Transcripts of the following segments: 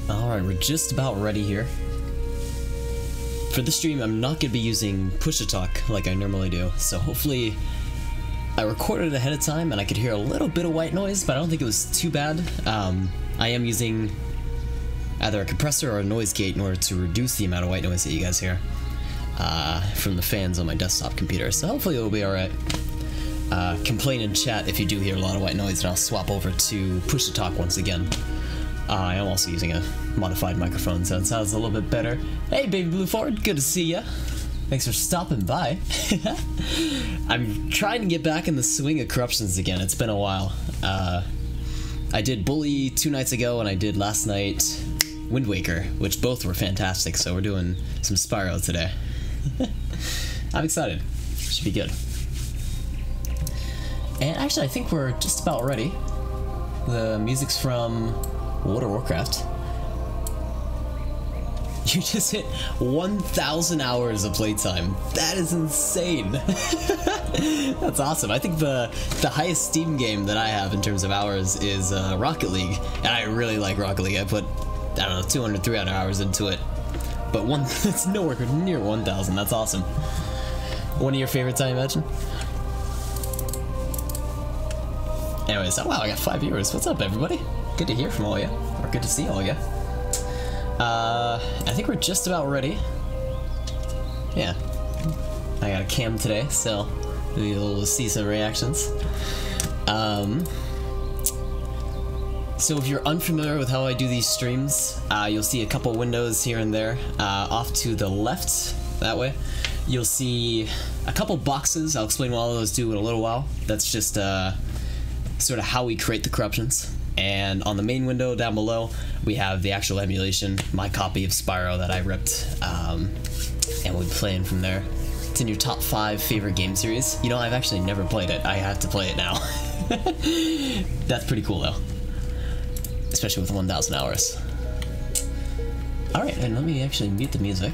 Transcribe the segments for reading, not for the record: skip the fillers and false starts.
Alright, we're just about ready here. For this stream, I'm not going to be using push-to-talk like I normally do, so hopefully I recorded it ahead of time and I could hear a little bit of white noise, but I don't think it was too bad. I am using either a compressor or a noise gate in order to reduce the amount of white noise that you guys hear from the fans on my desktop computer, so hopefully it'll be alright. Complain in chat if you do hear a lot of white noise, and I'll swap over to push-to-talk once again. I am also using a modified microphone, so it sounds a little bit better. Hey, Baby Blue Ford, good to see ya. Thanks for stopping by. I'm trying to get back in the swing of corruptions again. It's been a while. I did Bully 2 nights ago, and I did last night Wind Waker, which both were fantastic, so we're doing some Spyro today. I'm excited. Should be good. And actually, I think we're just about ready. The music's from World of Warcraft. You just hit 1,000 hours of playtime. That is insane. That's awesome. I think the highest Steam game that I have in terms of hours is Rocket League, and I really like Rocket League. I put, I don't know, 200, 300 hours into it, but it's nowhere near 1,000. That's awesome. One of your favorites, I imagine? Anyways, oh wow, I got 5 viewers. What's up, everybody? Good to hear from all of you, or good to see all of you. I think we're just about ready. Yeah, I got a cam today, so we'll be able to see some reactions. So if you're unfamiliar with how I do these streams, you'll see a couple windows here and there. Off to the left, that way, you'll see a couple boxes. I'll explain what all those do in a little while. That's just sort of how we create the corruptions. And on the main window down below, we have the actual emulation, my copy of Spyro that I ripped, and we'll be playing from there. It's in your top 5 favorite game series. You know, I've actually never played it. I have to play it now. That's pretty cool, though. Especially with 1,000 hours. Alright, and let me actually mute the music.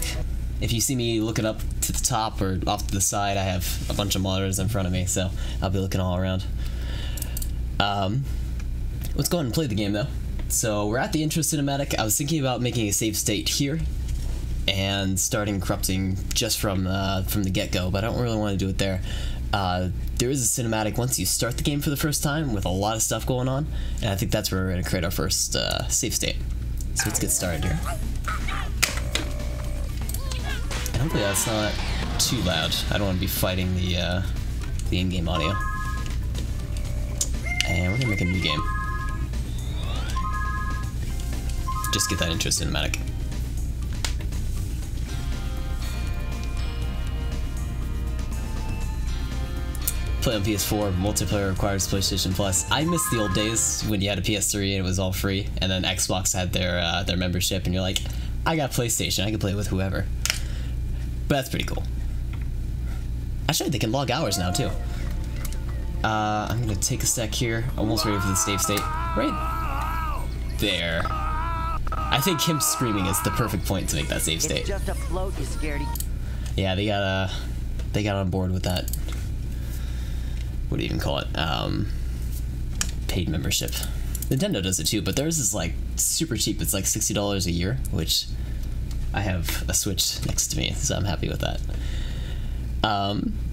If you see me looking up to the top or off to the side, I have a bunch of monitors in front of me, so I'll be looking all around. Let's go ahead and play the game, though. So we're at the intro cinematic. I was thinking about making a save state here and starting corrupting just from the get-go, but I don't really want to do it there. There is a cinematic once you start the game for the first time with a lot of stuff going on, and I think that's where we're going to create our first save state. So let's get started here. And hopefully that's not too loud. I don't want to be fighting the in-game audio. And we're going to make a new game. Just get that intro cinematic. play on PS4. Multiplayer requires PlayStation Plus. I miss the old days when you had a PS3 and it was all free, and then Xbox had their membership, and you're like, I got PlayStation, I can play with whoever. But that's pretty cool. Actually, they can log hours now too. I'm gonna take a sec here. Almost ready for the save state. Right there. I think him screaming is the perfect point to make that save state. It's just a float, you scaredy. Yeah, they got on board with that. What do you even call it? Paid membership. Nintendo does it too, but theirs is like super cheap. It's like $60 a year, which I have a Switch next to me, so I'm happy with that.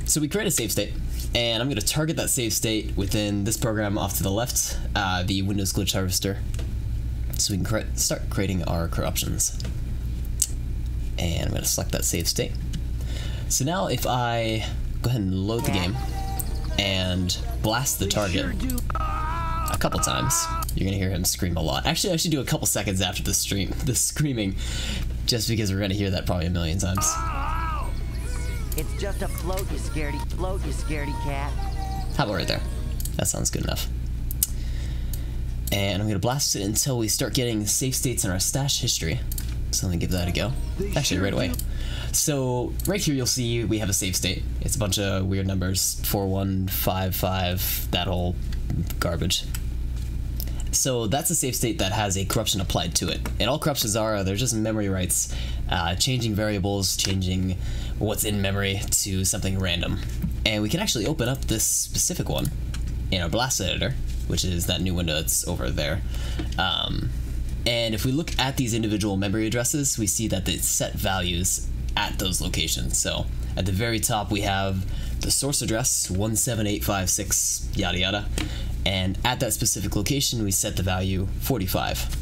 So we create a save state, and I'm going to target that save state within this program off to the left, the Windows Glitch Harvester, so we can start creating our corruptions. And I'm going to select that save state. So now if I go ahead and load the game and blast the target a couple times, you're going to hear him scream a lot. Actually, I should do a couple seconds after the screaming, just because we're going to hear that probably a million times. It's just a float, you scaredy cat. How about right there? That sounds good enough. And I'm going to blast it until we start getting save states in our stash history. So let me give that a go. Actually, right away. So right here you'll see we have a save state. It's a bunch of weird numbers, 4155, that whole garbage. So that's a save state that has a corruption applied to it. And all corruptions they're just memory writes, changing variables, changing what's in memory to something random. And we can actually open up this specific one in our blast editor, which is that new window that's over there. And if we look at these individual memory addresses, we see that they set values at those locations. So at the very top we have the source address 17856 yada yada, and at that specific location we set the value 45.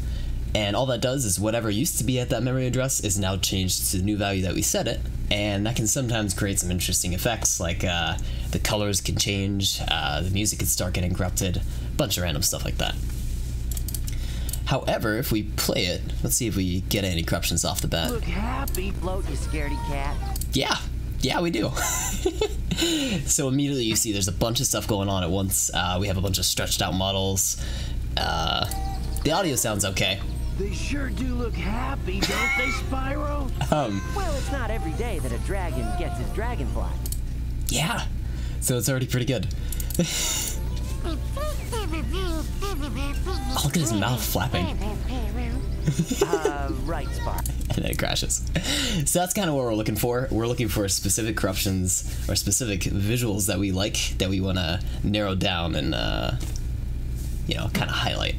And all that does is whatever used to be at that memory address is now changed to the new value that we set it, and that can sometimes create some interesting effects, like the colors can change, the music can start getting corrupted, a bunch of random stuff like that. However, if we play it, let's see if we get any corruptions off the bat. Look happy, float, you scaredy cat. Yeah, we do. So immediately you see there's a bunch of stuff going on at once. We have a bunch of stretched out models. The audio sounds okay. They sure do look happy, don't they, Spyro? Well, it's not every day that a dragon gets his dragonfly. Yeah, so it's already pretty good. Oh, look at his mouth flapping. Right, Sparx. And then it crashes. So that's kind of what we're looking for. We're looking for specific corruptions or specific visuals that we like, that we want to narrow down and, you know, kind of highlight.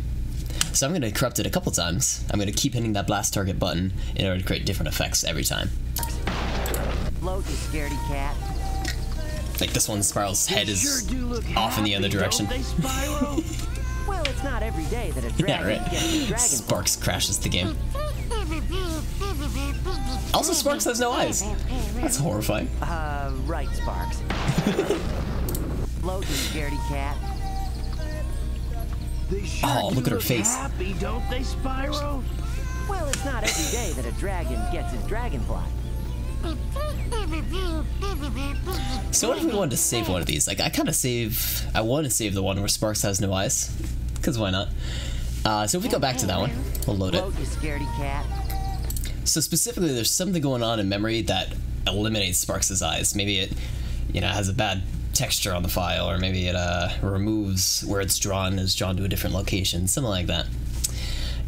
So I'm going to corrupt it a couple times. I'm going to keep hitting that blast target button in order to create different effects every time. Float, you scaredy cat. Like this one, Spiral's head is off in the other direction. Well, it's not every day that a dragon gets his dragon. Sparx crashes the game. Also, Sparx has no eyes. That's horrifying. Right, Sparx. Float, you scaredy cat. Oh, look at her face. Happy, don't they, Spyro? Well, it's not every day that a dragon gets his dragonfly. So what if we wanted to save one of these? Like, I want to save the one where Sparx has no eyes, because why not? So if we go back to that one, we'll load it. Float, you scaredy cat. So specifically, there's something going on in memory that eliminates Sparx's eyes. Maybe it, you know, has a bad texture on the file, or maybe it removes where it's drawn, is drawn to a different location, something like that.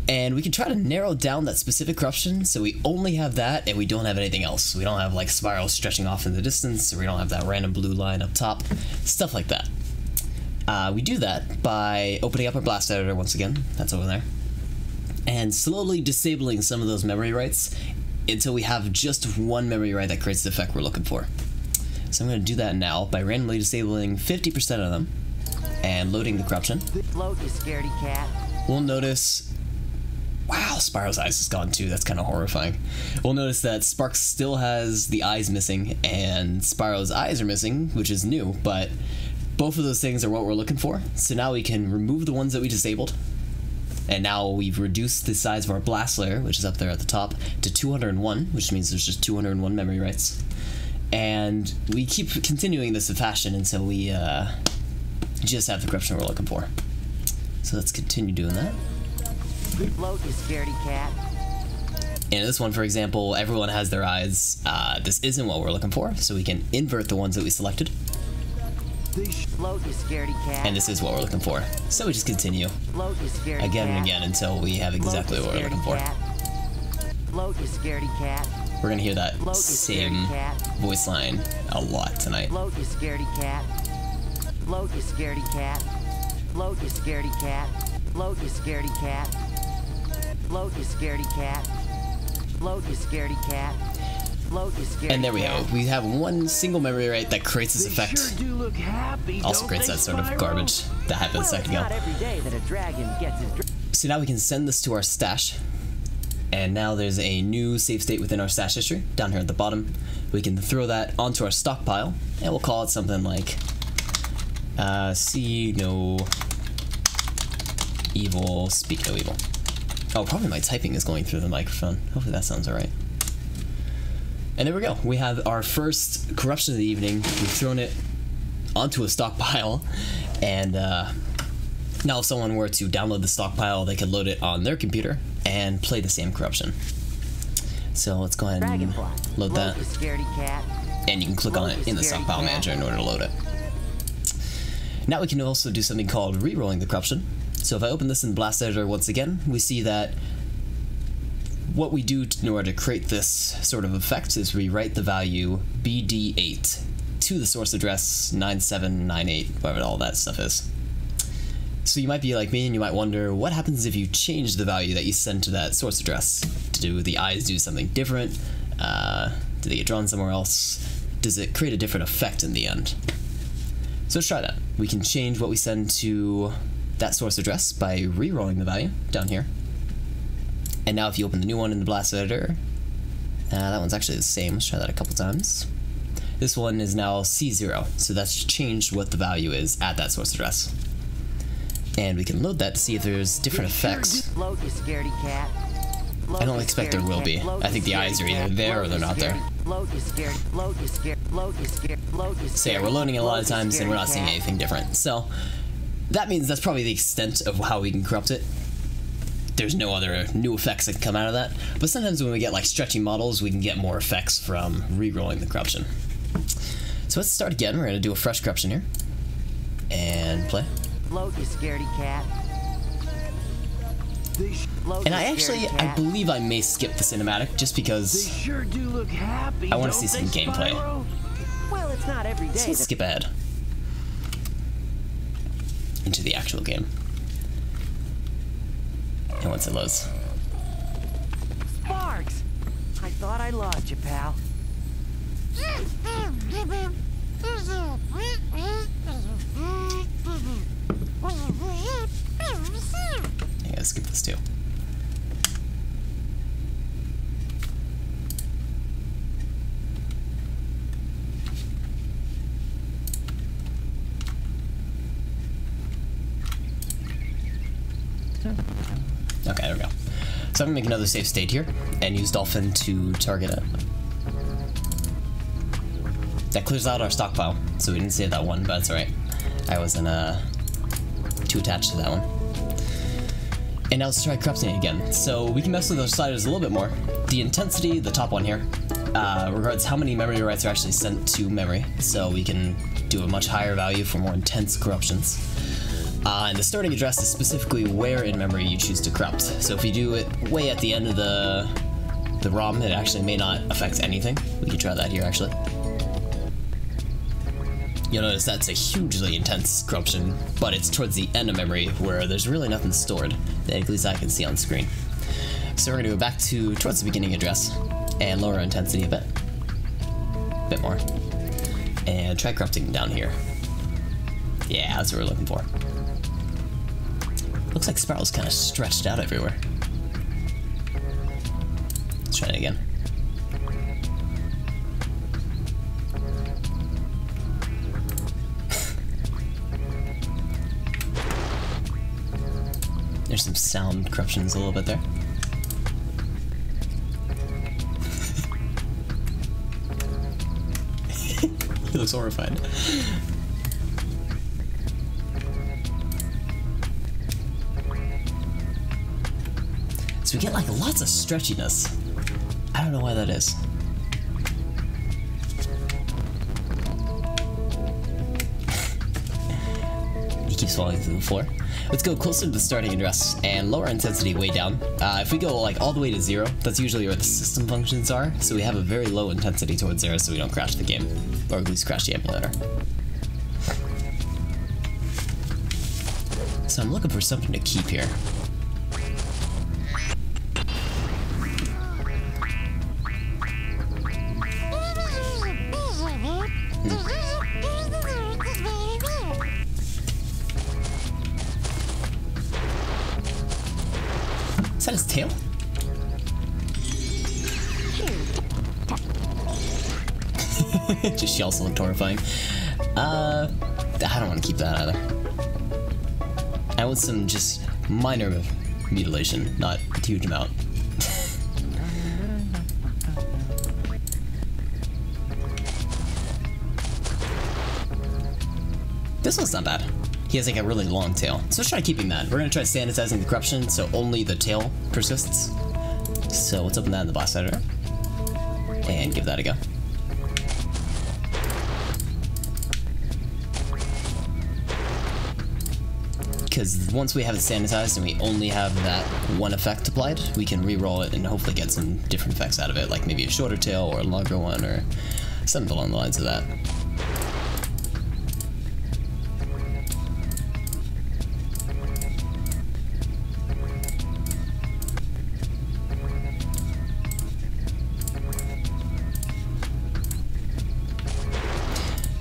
And we can try to narrow down that specific corruption so we only have that and we don't have anything else. We don't have like Spyro stretching off in the distance, or we don't have that random blue line up top, stuff like that. We do that by opening up our blast editor once again, that's over there, and slowly disabling some of those memory writes until we have just one memory write that creates the effect we're looking for. So I'm going to do that now by randomly disabling 50% of them and loading the corruption. Float, you scaredy cat. We'll notice, wow, Spyro's eyes is gone too. That's kind of horrifying. We'll notice that Sparx still has the eyes missing and Spyro's eyes are missing, which is new, but both of those things are what we're looking for. So now we can remove the ones that we disabled. And now we've reduced the size of our blast layer, which is up there at the top, to 201, which means there's just 201 memory writes. And we keep continuing this fashion until we just have the corruption we're looking for. So let's continue doing that. Float, you scaredy cat. In this one, for example, everyone has their eyes. This isn't what we're looking for, so we can invert the ones that we selected. Float, you scaredy cat. And this is what we're looking for. So we just continue Float, you scaredy again cat. and again until we have exactly what we're looking for. Float, you scaredy cat. We're gonna hear that Float, you same scaredy cat. voice line a lot tonight. Float, you scaredy cat. Float, you scaredy cat. Float, you scaredy cat. Float, you scaredy cat. Float, you scaredy cat. Float, you scaredy cat. Float, you scaredy cat. And there we go. We have one single memory right that creates this effect. Sure do look happy, Also creates that sort of garbage that happened a second ago. Not every day that a dragon gets his So now we can send this to our stash. And now there's a new save state within our stash history down here at the bottom. We can throw that onto our stockpile, and we'll call it something like see no evil, speak no evil. Oh, probably my typing is going through the microphone. Hopefully that sounds alright. And there we go. We have our first corruption of the evening. We've thrown it onto a stockpile, and now if someone were to download the stockpile, they could load it on their computer and play the same corruption. So let's go ahead and Dragonfly. load that. Cat. And you can click on it in the stockpile manager in order to load it. Now we can also do something called re-rolling the corruption. So if I open this in Blast Editor once again, we see that what we do in order to create this sort of effect is we write the value BD8 to the source address 9798, whatever all that stuff is. So you might be like me and you might wonder, what happens if you change the value that you send to that source address? Do the eyes do something different? Do they get drawn somewhere else? Does it create a different effect in the end? So let's try that. We can change what we send to that source address by re-rolling the value down here. And now if you open the new one in the Blast Editor, that one's actually the same. Let's try that a couple times. This one is now C0, so that's changed what the value is at that source address. And we can load that to see if there's different effects. Float, you scaredy cat. I don't expect there will be. I think the eyes are either there or they're not there. So yeah, we're loading it a lot of times and we're not seeing anything different. So that means that's probably the extent of how we can corrupt it. There's no other new effects that can come out of that. But sometimes when we get like stretchy models, we can get more effects from re-rolling the corruption. So let's start again. We're going to do a fresh corruption here. And play. Float, you scaredy cat. And I believe I may skip the cinematic just because sure do look happy, I want to see some gameplay. Well, it's not every day. So let's skip ahead into the actual game. And once it loads. Sparx! I thought I lost you, pal. I gotta skip this too. Okay, there we go. So I'm gonna make another save state here and use Dolphin to target it. That clears out our stockpile, so we didn't save that one, but that's alright. I wasn't too attached to that one. And now let's try corrupting it again. So we can mess with those sliders a little bit more. The intensity, the top one here, regards how many memory writes are actually sent to memory. So we can do a much higher value for more intense corruptions. And the starting address is specifically where in memory you choose to corrupt. So if you do it way at the end of the ROM, it actually may not affect anything. We can try that here actually. You'll notice that's a hugely intense corruption, but it's towards the end of memory where there's really nothing stored that at least I can see on screen. So we're gonna go back towards the beginning address and lower our intensity a bit more, and try corrupting down here. Yeah, that's what we're looking for. Looks like Spyro's kind of stretched out everywhere. Let's try it again. There's some sound corruptions a little bit there. He looks horrified. So we get like lots of stretchiness. I don't know why that is. He keeps falling through the floor. Let's go closer to the starting address and lower intensity way down. If we go like all the way to 0, that's usually where the system functions are, so we have a very low intensity towards 0 so we don't crash the game, or at least crash the emulator. So I'm looking for something to keep here. Is that his tail? Just she also looked horrifying. I don't want to keep that either. I want some just minor mutilation, not a huge amount. This one's not bad. He has like a really long tail. So let's try keeping that. We're gonna try sanitizing the corruption so only the tail persists. So let's open that in the blast editor. And give that a go. Because once we have it sanitized and we only have that one effect applied, we can re-roll it and hopefully get some different effects out of it, like maybe a shorter tail or a longer one or something along the lines of that.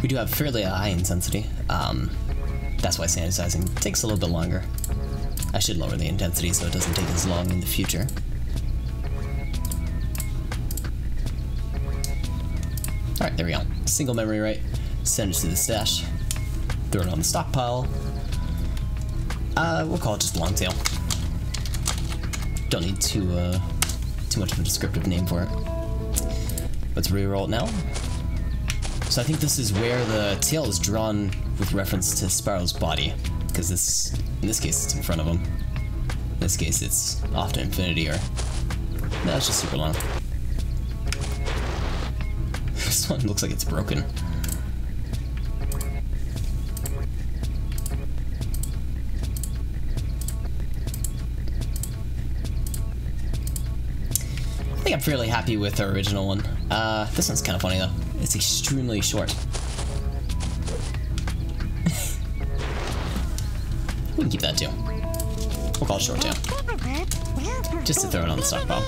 We do have fairly high intensity. That's why sanitizing takes a little bit longer. I should lower the intensity so it doesn't take as long in the future. Alright, there we go. Single memory write. Send it to the stash. Throw it on the stockpile. We'll call it just long tail. Don't need too much of a descriptive name for it. Let's re-roll it now. So I think this is where the tail is drawn with reference to Spyro's body, because in this case it's in front of him. In this case it's off to infinity, or no, it's just super long. This one looks like it's broken. I think I'm fairly happy with our original one. This one's kind of funny though. It's extremely short. We can keep that too. We'll call it short tail. Just to throw it on the stockpile.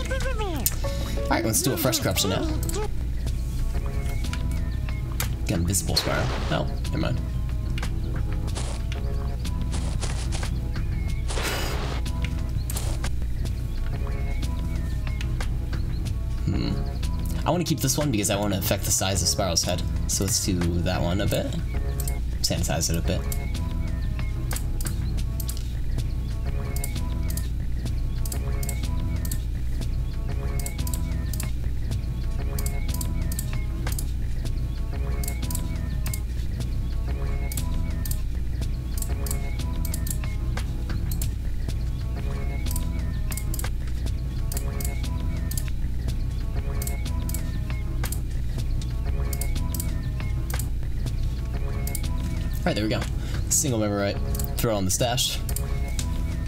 Alright, let's do a fresh corruption now. Got invisible Spyro. Oh, never mind. I want to keep this one because I want to affect the size of Spyro's head. So let's do that one a bit. Sanitize it a bit. Alright, there we go. Single memory write. Throw it on the stash.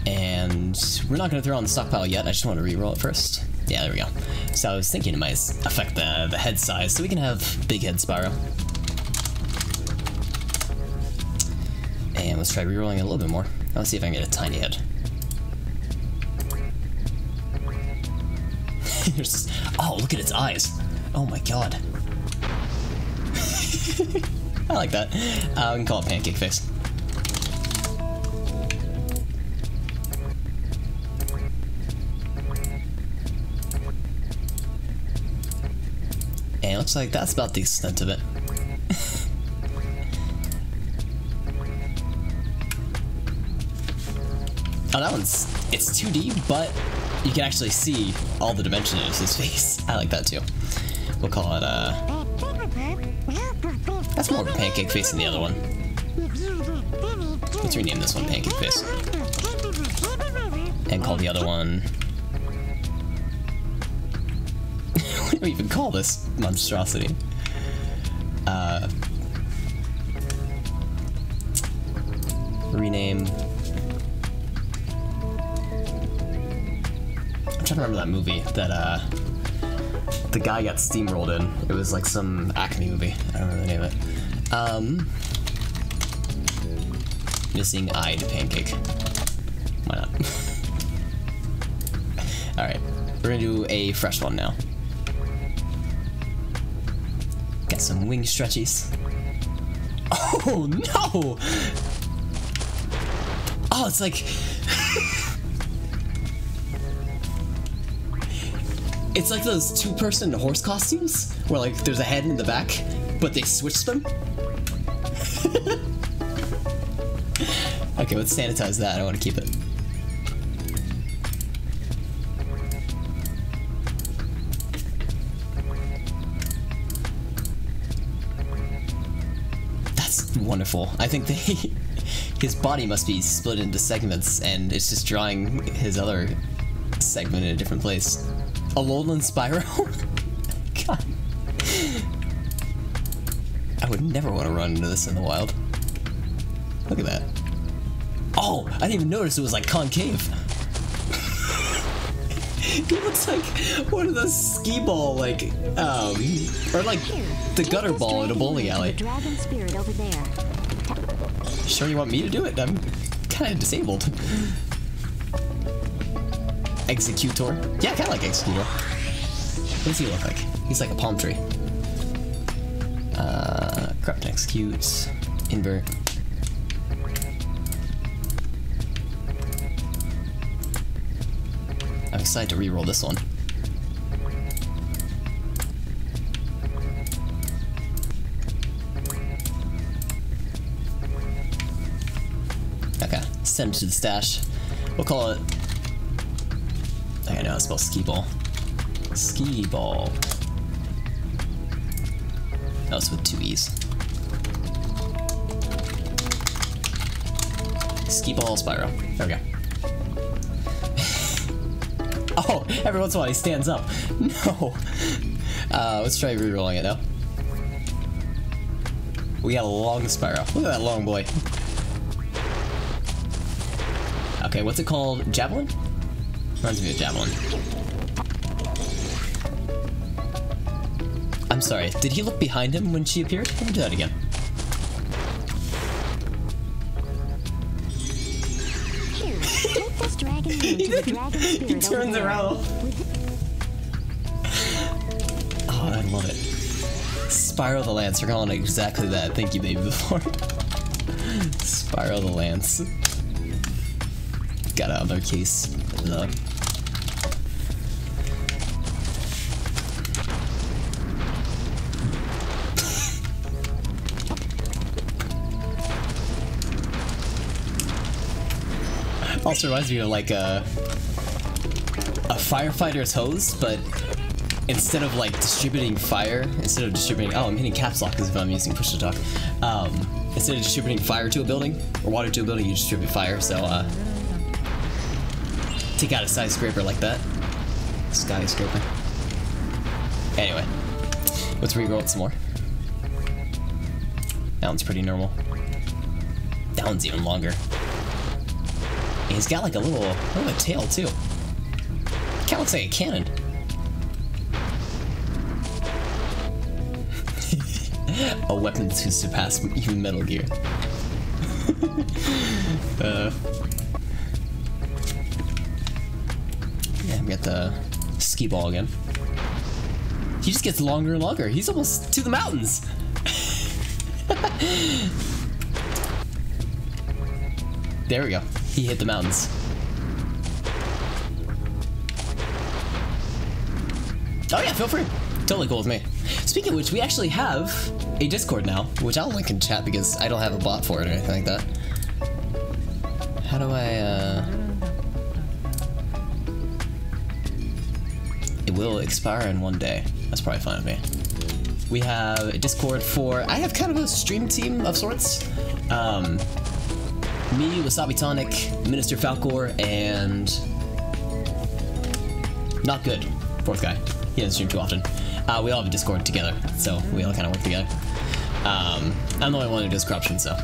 And we're not going to throw it on the stockpile yet. I just want to re-roll it first. Yeah, there we go. So I was thinking it might affect the head size, so we can have big head Spyro. And let's try re-rolling it a little bit more. Let's see if I can get a tiny head. Oh, look at its eyes. Oh my god. I like that. We can call it pancake face. And it looks like that's about the extent of it. Oh, that one's... it's 2D, but you can actually see all the dimension of his face. I like that too. We'll call it, That's more of a pancake face than the other one. Let's rename this one Pancake Face. And call the other one... what do we even call this monstrosity? Rename... I'm trying to remember that movie that, the guy got steamrolled in. It was like some acne movie. I don't remember the name of it. Missing eyed pancake. Why not? Alright, we're gonna do a fresh one now. Got some wing stretchies. Oh no! Oh, it's like... it's like those two-person horse costumes, where like there's a head in the back, but they switched them. Okay, let's sanitize that. I want to keep it. That's wonderful. I think his body must be split into segments, and it's just drawing his other segment in a different place. A lowland Spyro? God. I would never want to run into this in the wild. Look at that. Oh, I didn't even notice it was like concave. He looks like one of those skee ball, like, or like the gutter ball in a bowling alley. Dragon spirit over there. Sure you want me to do it? I'm kind of disabled. Executor. Yeah, I kind of like Executor. What does he look like? He's like a palm tree. Corrupt and execute. Invert. I'm excited to reroll this one. Okay, send it to the stash. We'll call it... I know, it's spelled skee ball. Skee ball. Oh, it's with 2 E's. Skee ball Spyro. There we go. Oh, every once in a while he stands up. No. Let's try re-rolling it now. We got a long Spyro. Look at that long boy. Okay, what's it called? Javelin? Reminds me of Javelin. I'm sorry, did he look behind him when she appeared? Let me do that again. Here, take this dragon to the dragon spirit. He turns around. Oh, I love it. Spyro the Lance, we're calling it exactly that. Thank you, baby, before. Spyro the Lance. Got another case. The also reminds me of like a firefighter's hose, but instead of like distributing fire, oh, I'm hitting caps lock as if I'm using push to talk. Instead of distributing fire to a building or water to a building, you distribute fire. So take out a skyscraper like that. Skyscraper. Anyway, let's reroll it some more. That one's pretty normal. That one's even longer. And he's got like a little tail too. Kinda looks like a cannon. A weapon to surpass even Metal Gear. Yeah, we got the skee ball again. He just gets longer and longer. He's almost to the mountains. There we go. He hit the mountains. Oh yeah, feel free. Totally cool with me. Speaking of which, we actually have a Discord now, which I'll link in chat because I don't have a bot for it or anything like that. How do I, It will expire in 1 day. That's probably fine with me. We have a Discord for... I have kind of a stream team of sorts. Me, Wasabi Tonic, Minister Falcor, and... Not Good, fourth guy. He doesn't stream too often. We all have a Discord together, so we all kind of work together. I'm the only one who does corruption, so...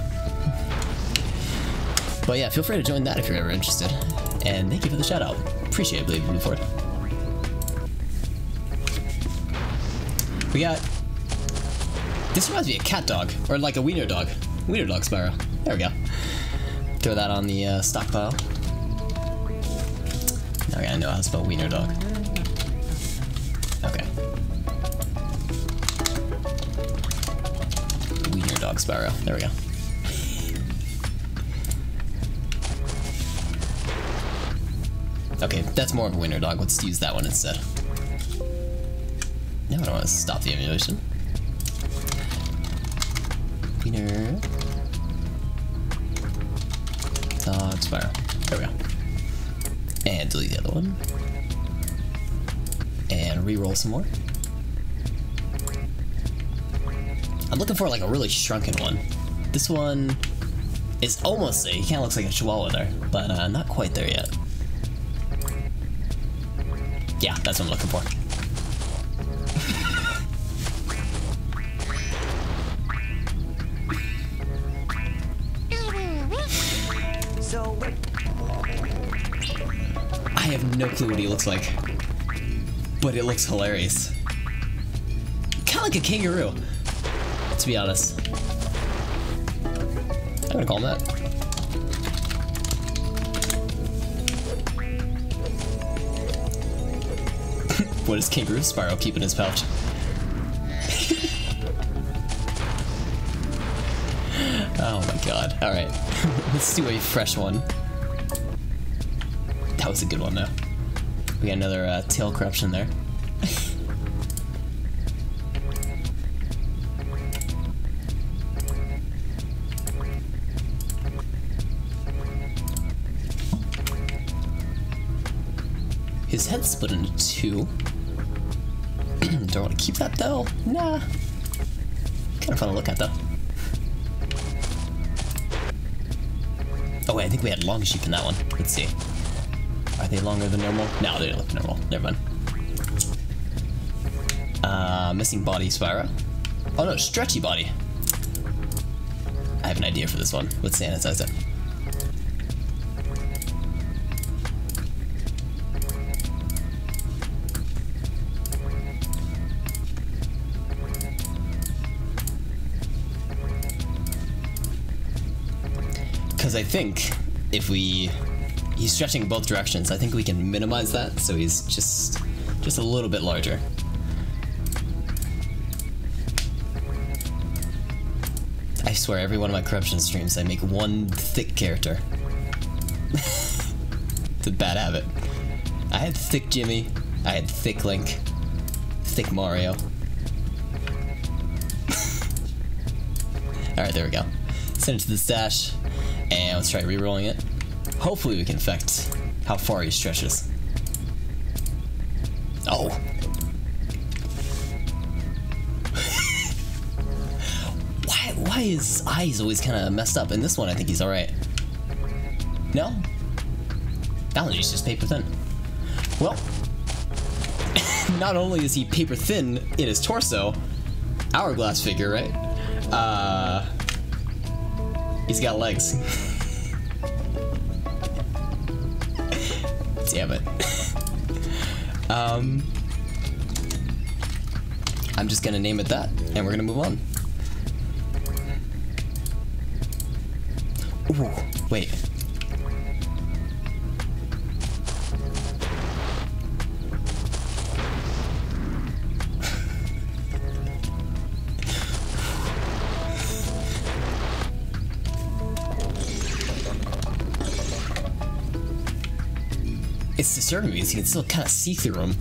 But yeah, feel free to join that if you're ever interested. And thank you for the shout out. Appreciate it, Blade Ford. We got... This reminds me of a cat dog, or like a wiener dog. Wiener dog Spyro. There we go. Throw that on the stockpile. Now I gotta know how to spell wiener dog. Okay. Wiener dog Spyro. There we go. Okay, that's more of a wiener dog. Let's use that one instead. Now I don't want to stop the emulation. Wiener dog Spyro. There we go. And delete the other one. And re-roll some more. I'm looking for like a really shrunken one. This one is almost there. He kind of looks like a chihuahua there, but not quite there yet. Yeah, that's what I'm looking for. So, I have no clue what he looks like, but it looks hilarious. Kind of like a kangaroo, to be honest. I'm gonna call him that. What does Kangaroo Spyro keep in his pouch? Oh my god. Alright. Let's do a fresh one. That was a good one though. We got another tail corruption there. His head's split into two. Do I want to keep that though? Nah. Kind of fun to look at though. Oh wait, I think we had long sheep in that one. Let's see. Are they longer than normal? No, they don't look normal. Never mind. Missing body Spyro. Oh no, stretchy body. I have an idea for this one. Let's sanitize it. Because I think if he's stretching in both directions, I think we can minimize that so he's just a little bit larger. I swear every one of my corruption streams I make one thick character. It's a bad habit. I had thick Jimmy, I had thick Link, thick Mario. Alright, there we go. Send it to the stash. And let's try re-rolling it. Hopefully we can affect how far he stretches. Oh. Why is his eyes always kind of messed up? In this one I think he's alright. No? That one is just paper thin. Well, not only is he paper thin in his torso, hourglass figure, right? He's got legs. Damn it. I'm just gonna name it that, and we're gonna move on. Ooh, wait. It's disturbing me because you can still kind of see through them.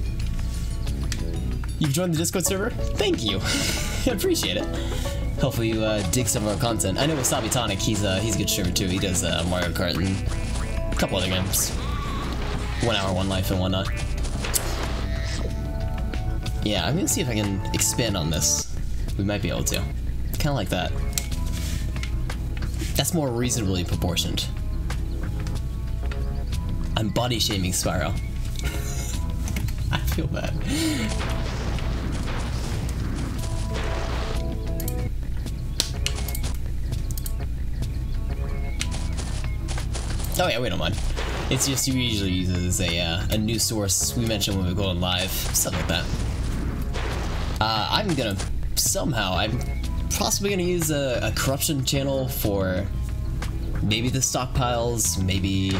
You've joined the Discord server? Thank you. I appreciate it. Hopefully you dig some of our content. I know Wasabi Tonic, he's a good streamer too. He does Mario Kart and a couple other games. 1 Hour, 1 Life and whatnot. Yeah, I'm gonna see if I can expand on this. We might be able to. Kind of like that. That's more reasonably proportioned. I'm body shaming Spyro. I feel bad. Oh yeah, we don't mind. It's just you usually use it as a news source. We mentioned when we go on live, stuff like that. I'm gonna I'm possibly gonna use a corruption channel for maybe the stockpiles, maybe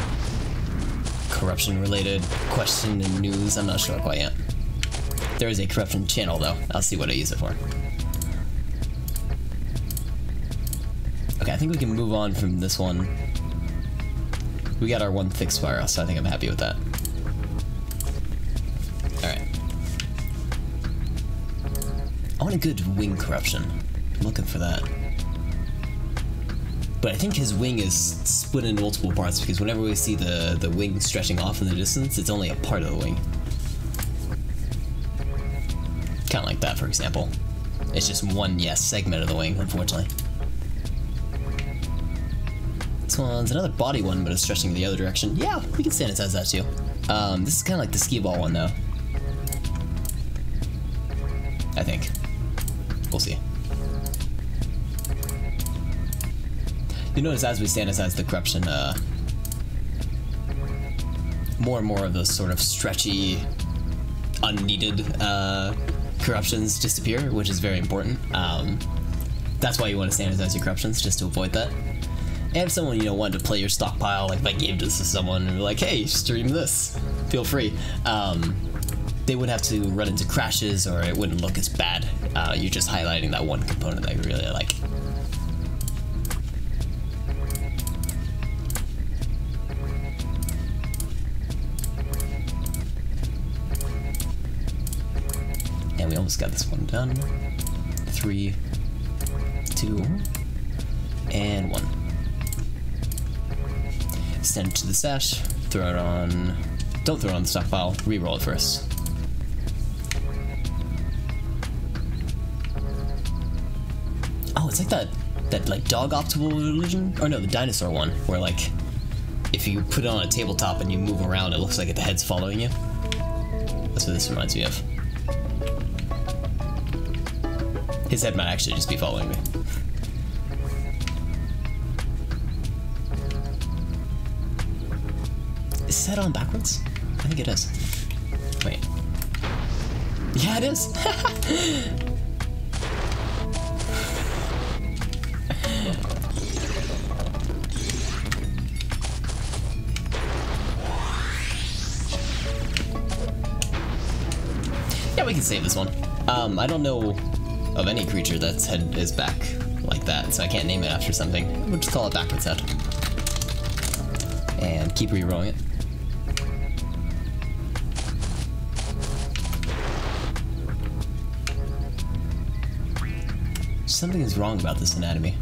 corruption related question and news. I'm not sure quite yet. There is a corruption channel though. I'll see what I use it for. Okay, I think we can move on from this one. We got our one thick Spyro, so I think I'm happy with that. Alright. I want a good wing corruption. I'm looking for that. But I think his wing is split into multiple parts, because whenever we see the wing stretching off in the distance, it's only a part of the wing. Kind of like that, for example. It's just one, segment of the wing, unfortunately. This one's another body one, but it's stretching the other direction. Yeah, we can sanitize that too. This is kind of like the skee ball one, though. I think. We'll see. You notice as we sanitize the corruption, more and more of those sort of stretchy, unneeded corruptions disappear, which is very important. That's why you want to sanitize your corruptions, just to avoid that. And if someone, wanted to play your stockpile, like if I gave this to someone and like, hey, stream this, feel free, they would have to run into crashes or it wouldn't look as bad. You're just highlighting that one component that you really like. And we almost got this one done. 3, 2, and 1. Send it to the stash, throw it on... Don't throw it on the stockpile, re-roll it first. Oh, it's like that like dog optical illusion? Or no, the dinosaur one, where like, if you put it on a tabletop and you move around, it looks like the head's following you. That's what this reminds me of. His head might actually just be following me. Is that on backwards? I think it is. Wait. Yeah, it is! Yeah, we can save this one. I don't know of any creature that's head is back like that, so I can't name it after something. We'll just call it backwards head. And keep re-rolling it. Something is wrong about this anatomy.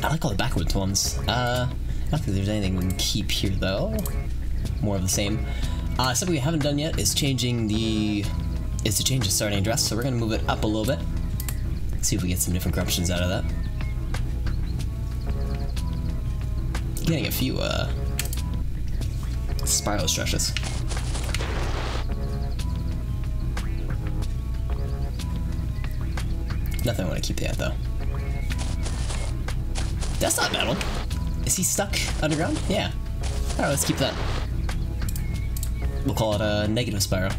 I like all the backwards ones. I don't think there's anything we can keep here though. More of the same. Something we haven't done yet is to change the starting address, so we're gonna move it up a little bit. See if we get some different corruptions out of that. Getting a few Spyro stretches. Nothing I want to keep yet though. That's not a bad one. Is he stuck underground? Yeah. Alright, let's keep that. We'll call it a negative Spyro.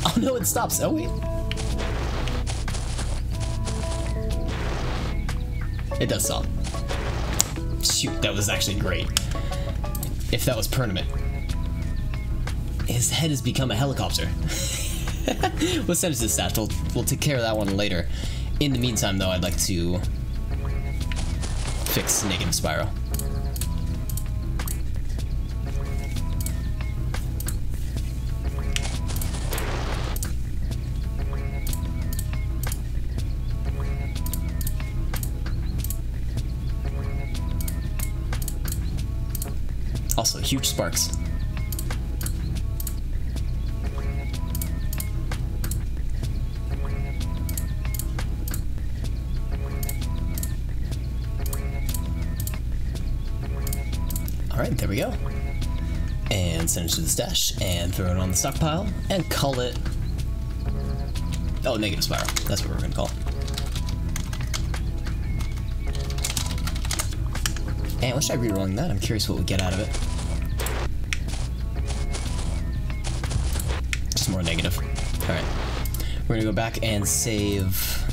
Oh no, it stops. Oh wait. It does stop. Shoot, that was actually great. If that was permanent. His head has become a helicopter. We'll send it to the stash. We'll take care of that one later. In the meantime, though, I'd like to fix negative Spyro. Also, huge Sparx. Alright, there we go. And send it to the stash, and throw it on the stockpile, and call it... Oh, negative Spyro. That's what we're gonna call it. And let's try rerolling that. I'm curious what we get out of it. Just more negative. Alright. We're gonna go back and save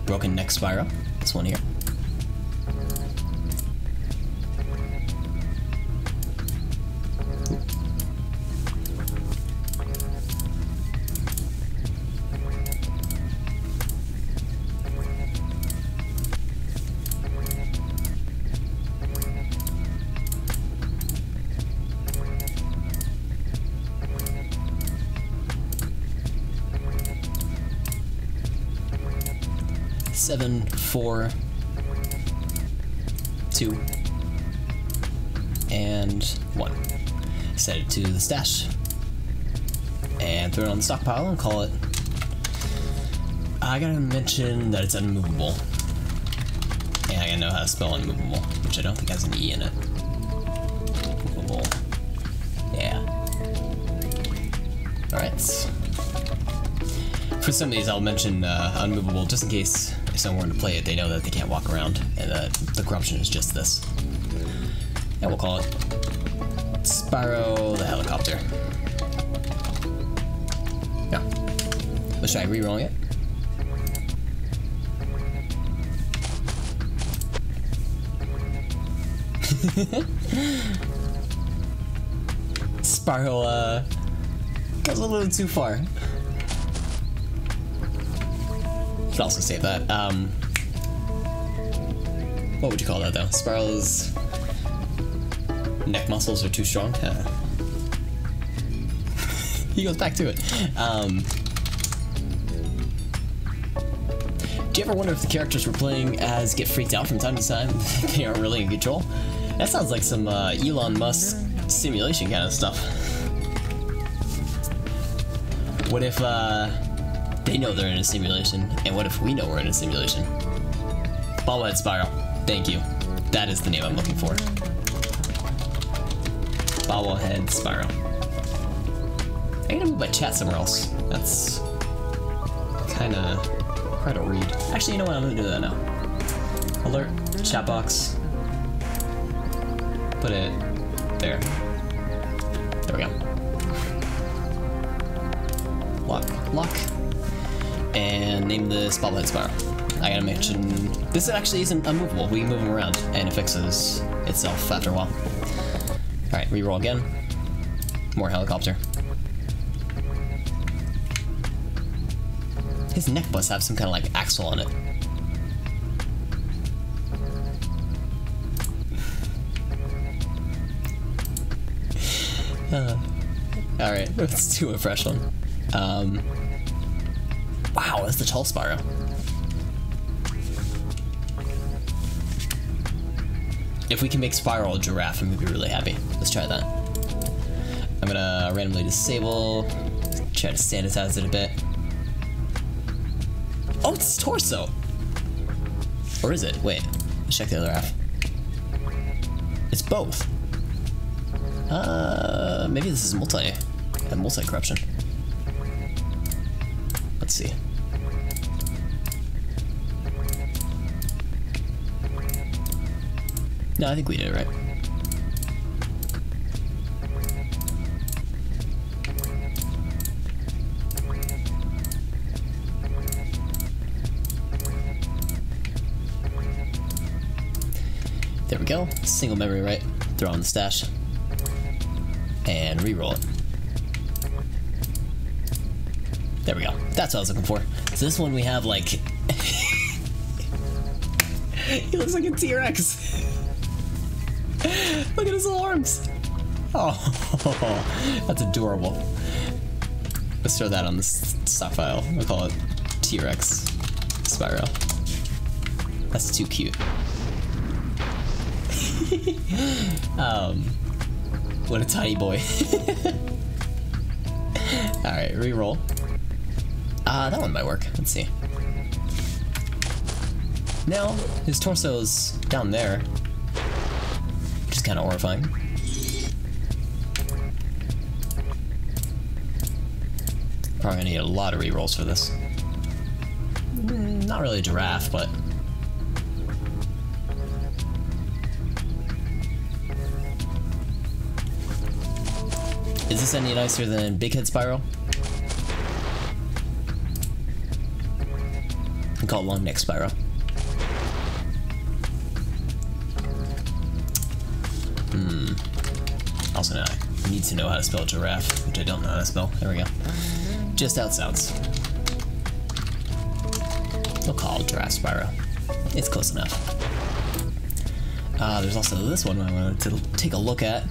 Broken Neck Spyro. This one here. Seven, 4, 2, and 1. Set it to the stash, and throw it on the stockpile and call it. I gotta mention that it's unmovable, and I gotta know how to spell unmovable, which I don't think has an E in it. Movable. Yeah. Alright. For some of these, I'll mention unmovable just in case if someone were to play it, they know that they can't walk around, and that the corruption is just this. And we'll call it Spyro the Helicopter. Yeah. Let's try re-rolling it. Spyro, goes a little too far. Could also save that. What would you call that though? Spyro's neck muscles are too strong? He goes back to it. Do you ever wonder if the characters we're playing as get freaked out from time to time? They aren't really in control? That sounds like some Elon Musk simulation kind of stuff. What if they know they're in a simulation, and what if we know we're in a simulation? Bobblehead Spyro. Thank you. That is the name I'm looking for. Bobblehead Spyro. I gotta move my chat somewhere else. That's kinda hard to read. Actually, you know what? I'm gonna do that now. Alert, chat box. Put it there. There we go. Lock. And name this Bobblehead Spyro. I gotta mention, this actually isn't unmovable. We can move him around, and it fixes itself after a while. Alright, reroll again. More helicopter. His neck must have some kind of like axle on it. Alright, let's do a fresh one. Wow, that's the tall Spyro. If we can make Spyro a giraffe, I'm gonna be really happy. Let's try that. I'm gonna randomly disable, try to sanitize it a bit. Oh, it's torso! Or is it? Wait, let's check the other half. It's both. Maybe this is multi-corruption. Let's see. No, I think we did it right. There we go. Single memory right. Throw on the stash. And re-roll it. There we go. That's what I was looking for. So this one we have like He looks like a T-Rex. Look at his arms. Oh, that's adorable. Let's throw that on the stockpile. We'll call it T-Rex Spyro. That's too cute. What a tiny boy. Alright, re-roll. That one might work. Let's see. Now, his torso's down there, which is kind of horrifying. Probably gonna need a lot of re-rolls for this. Not really a giraffe, but... Is this any nicer than Big Head Spyro? We call it Long Neck Spyro. Also, now I need to know how to spell giraffe, which I don't know how to spell. There we go. Just how it sounds. We'll call it Giraffe Spyro. It's close enough. There's also this one I wanted to take a look at.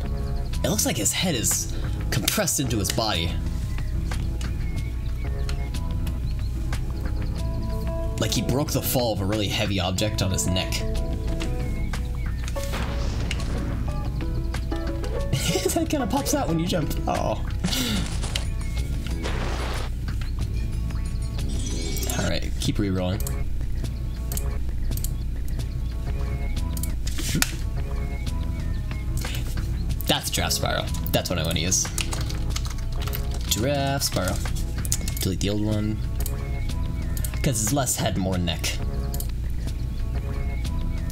It looks like his head is compressed into his body. Like he broke the fall of a really heavy object on his neck. His head kind of pops out when you jump. Oh. Alright, keep re-rolling. That's Giraffe Spyro. That's what I want to use. Giraffe Spyro. Delete the old one. Because it's less head, more neck.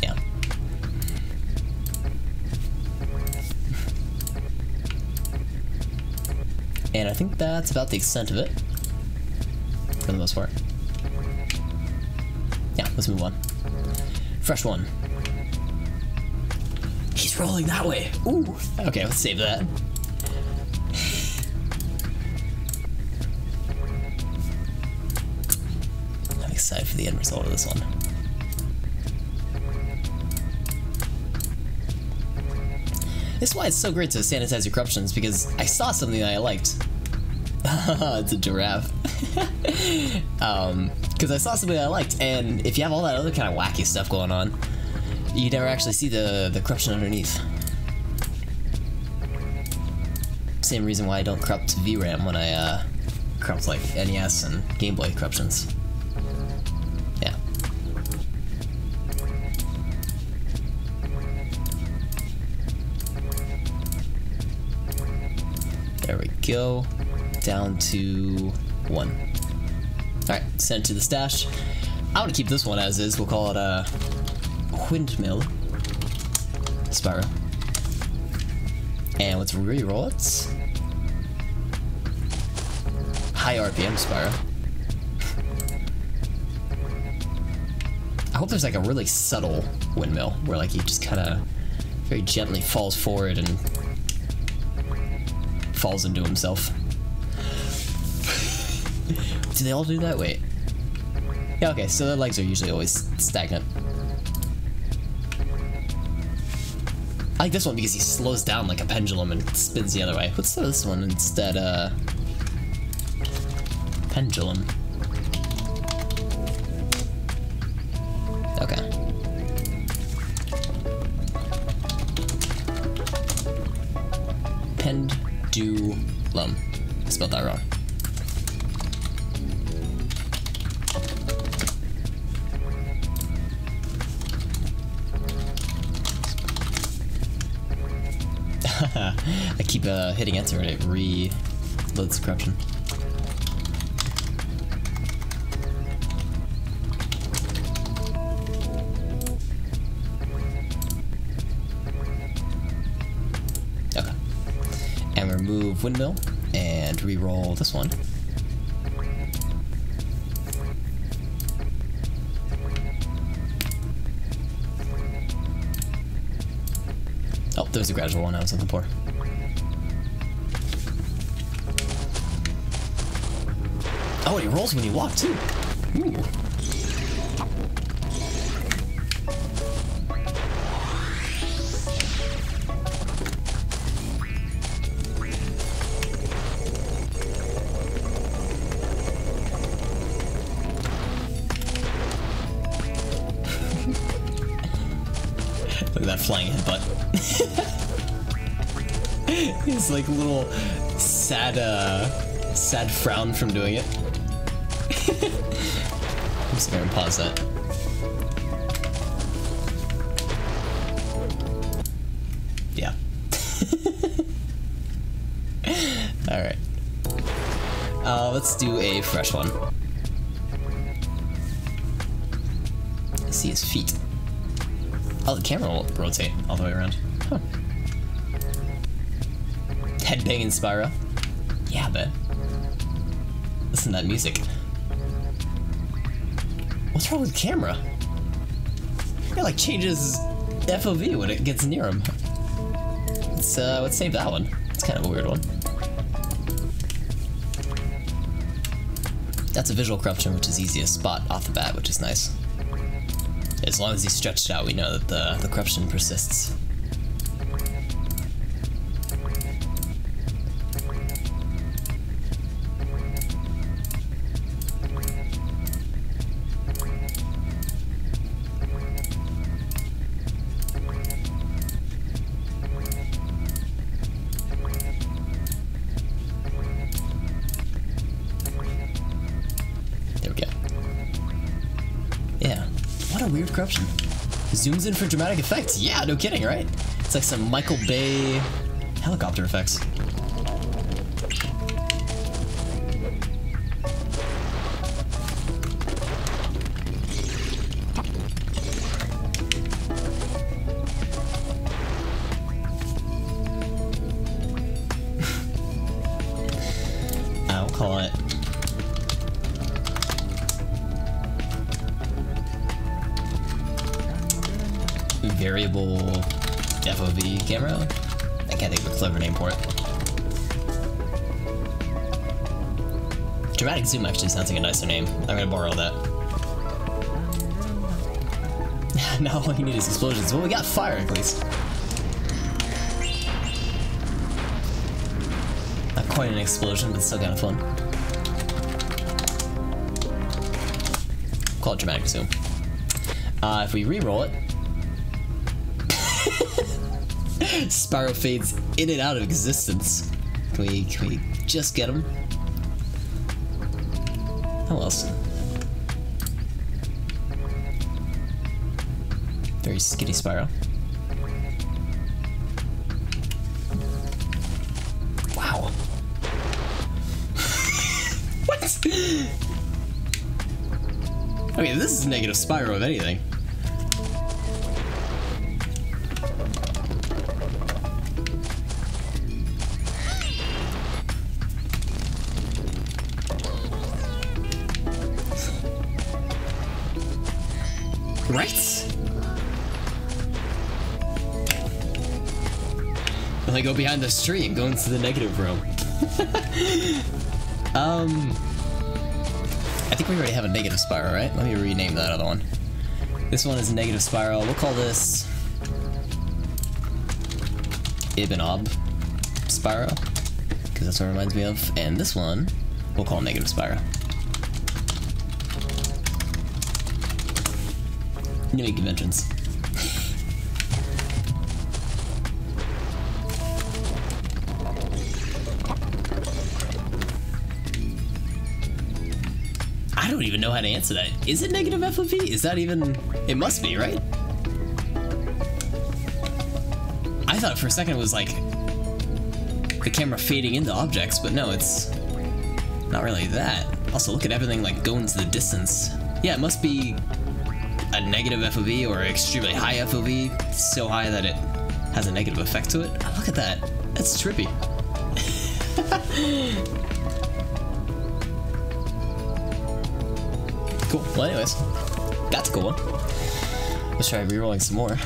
Yeah. And I think that's about the extent of it. For the most part. Yeah, let's move on. Fresh one. He's rolling that way. Ooh. Okay, let's save that. I'm excited for the end result of this one. This is why it's so great to sanitize your corruptions, because I saw something that I liked. It's a giraffe. Because I saw something that I liked, and if you have all that other kind of wacky stuff going on, you never actually see the corruption underneath. Same reason why I don't corrupt VRAM when I corrupt like NES and Game Boy corruptions. Yeah. There we go. Down to 1. Alright, send it to the stash. I want to keep this one as is. We'll call it a Windmill Spyro. And let's re-roll it. High RPM Spyro. I hope there's like a really subtle windmill where like he just kind of very gently falls forward and falls into himself. Do they all do that? Wait. Yeah, okay, so their legs are usually always stagnant. I like this one because he slows down like a pendulum and spins the other way. Let's throw this one instead, pendulum. Okay. Pendulum. I spelled that wrong. I keep hitting enter and it reloads the corruption. Okay. And remove windmill and re-roll this one. Oh, there's a gradual one I was looking for. Oh, it rolls when you walk, too. Ooh. flying headbutt. His like little sad sad frown from doing it. I'm just gonna pause that. Yeah. Alright. Let's do a fresh one. Let's see his feet. Oh, the camera will rotate all the way around. Huh. Headbanging Spyro. Yeah, I bet. Listen to that music. What's wrong with the camera? It like changes FOV when it gets near him. Let's save that one. It's kind of a weird one. That's a visual corruption, which is easy to spot off the bat, which is nice. As long as he's stretched out, we know that the corruption persists. There we go. Yeah. What a weird corruption. Zooms in for dramatic effects. Yeah, no kidding, right? It's like some Michael Bay helicopter effects. I'll call it variable FOV camera. I can't think of a clever name for it. Dramatic zoom actually sounds like a nicer name. I'm gonna borrow that. Now all you need is explosions. Well, we got fire at least. Not quite an explosion, but still kind of fun. Call it dramatic zoom. If we re-roll it, Spyro fades in and out of existence. Can we just get him? How else? Very skinny Spyro. Wow. What? Okay, this is negative Spyro if anything. Right? When I go behind the stream, go into the negative room. I think we already have a negative Spyro, right? Let me rename that other one. This one is negative Spyro. We'll call this Ibn Ob Spyro, because that's what it reminds me of. And this one, we'll call negative Spyro. Naming conventions. I don't even know how to answer that. Is it negative FOV? Is that even... It must be, right? I thought for a second it was like the camera fading into objects, but no, it's not really that. Also, look at everything like going to the distance. Yeah, it must be a negative FOV or extremely high FOV, so high that it has a negative effect to it. Oh, look at that. That's trippy. Cool. Well, anyways, that's a cool one. Let's try re-rolling some more.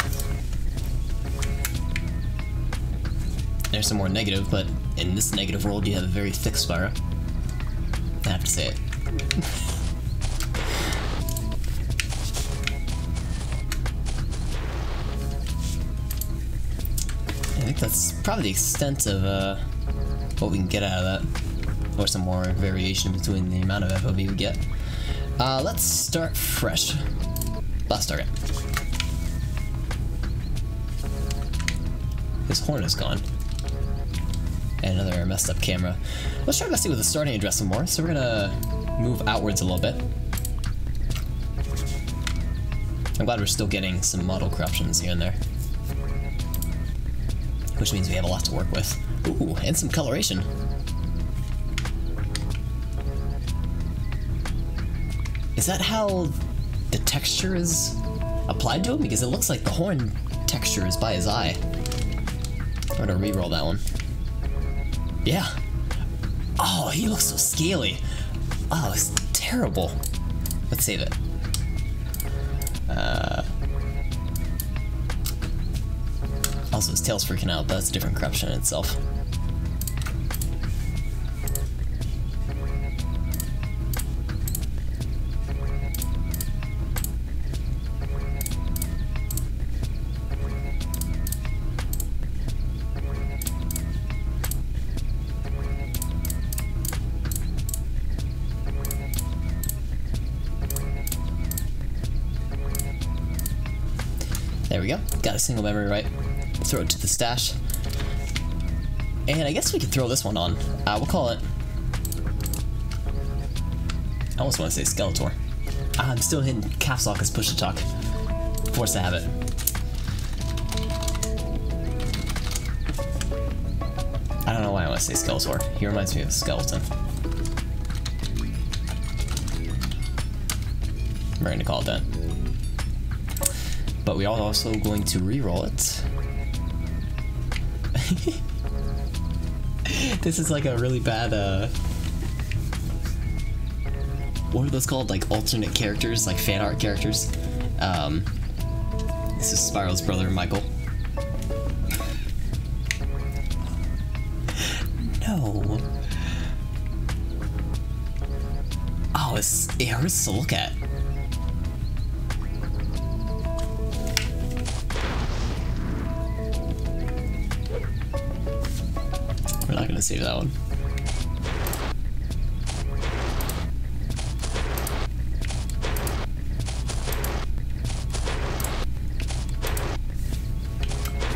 There's some more negative, but in this negative world, you have a very thick Spyro. I have to say it. I think that's probably the extent of what we can get out of that, or some more variation between the amount of FOV we get. Let's start fresh. Blast target. This horn is gone. And another messed up camera. Let's try messing with the starting address some more. So we're gonna move outwards a little bit. I'm glad we're still getting some model corruptions here and there. Which means we have a lot to work with. Ooh, and some coloration. Is that how the texture is applied to him? Because it looks like the horn texture is by his eye. I'm gonna re-roll that one. Yeah. Oh, he looks so scaly. Oh, it's terrible. Let's save it. Also, his tail's freaking out. That's a different corruption in itself. There we go. Got a single memory right. Throw it to the stash. And I guess we could throw this one on. We'll call it... I almost want to say Skeletor. I'm still hitting caps lock as push to talk. Forced to have it. I don't know why I want to say Skeletor. He reminds me of a skeleton. We're going to call it that. But we are also going to re-roll it. This is like a really bad, what are those called? Like alternate characters, like fan art characters. This is Spyro's brother, Michael. No. Oh, it hurts to look at. We're not gonna save that one.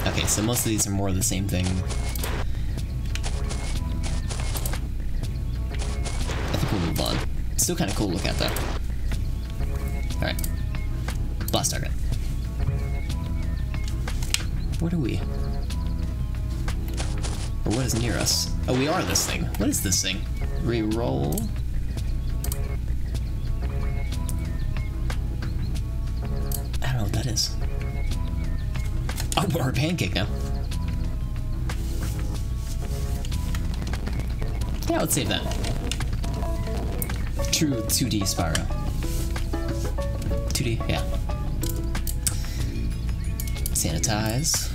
Okay, so most of these are more of the same thing. I think we'll move on. Still kind of cool to look at though. Alright. Blast target. What are we? Or what is near us? Oh, we are this thing. What is this thing? Reroll. I don't know what that is. Oh, we're a pancake now. Yeah, let's save that. True 2D Spyro. 2D, yeah. Sanitize.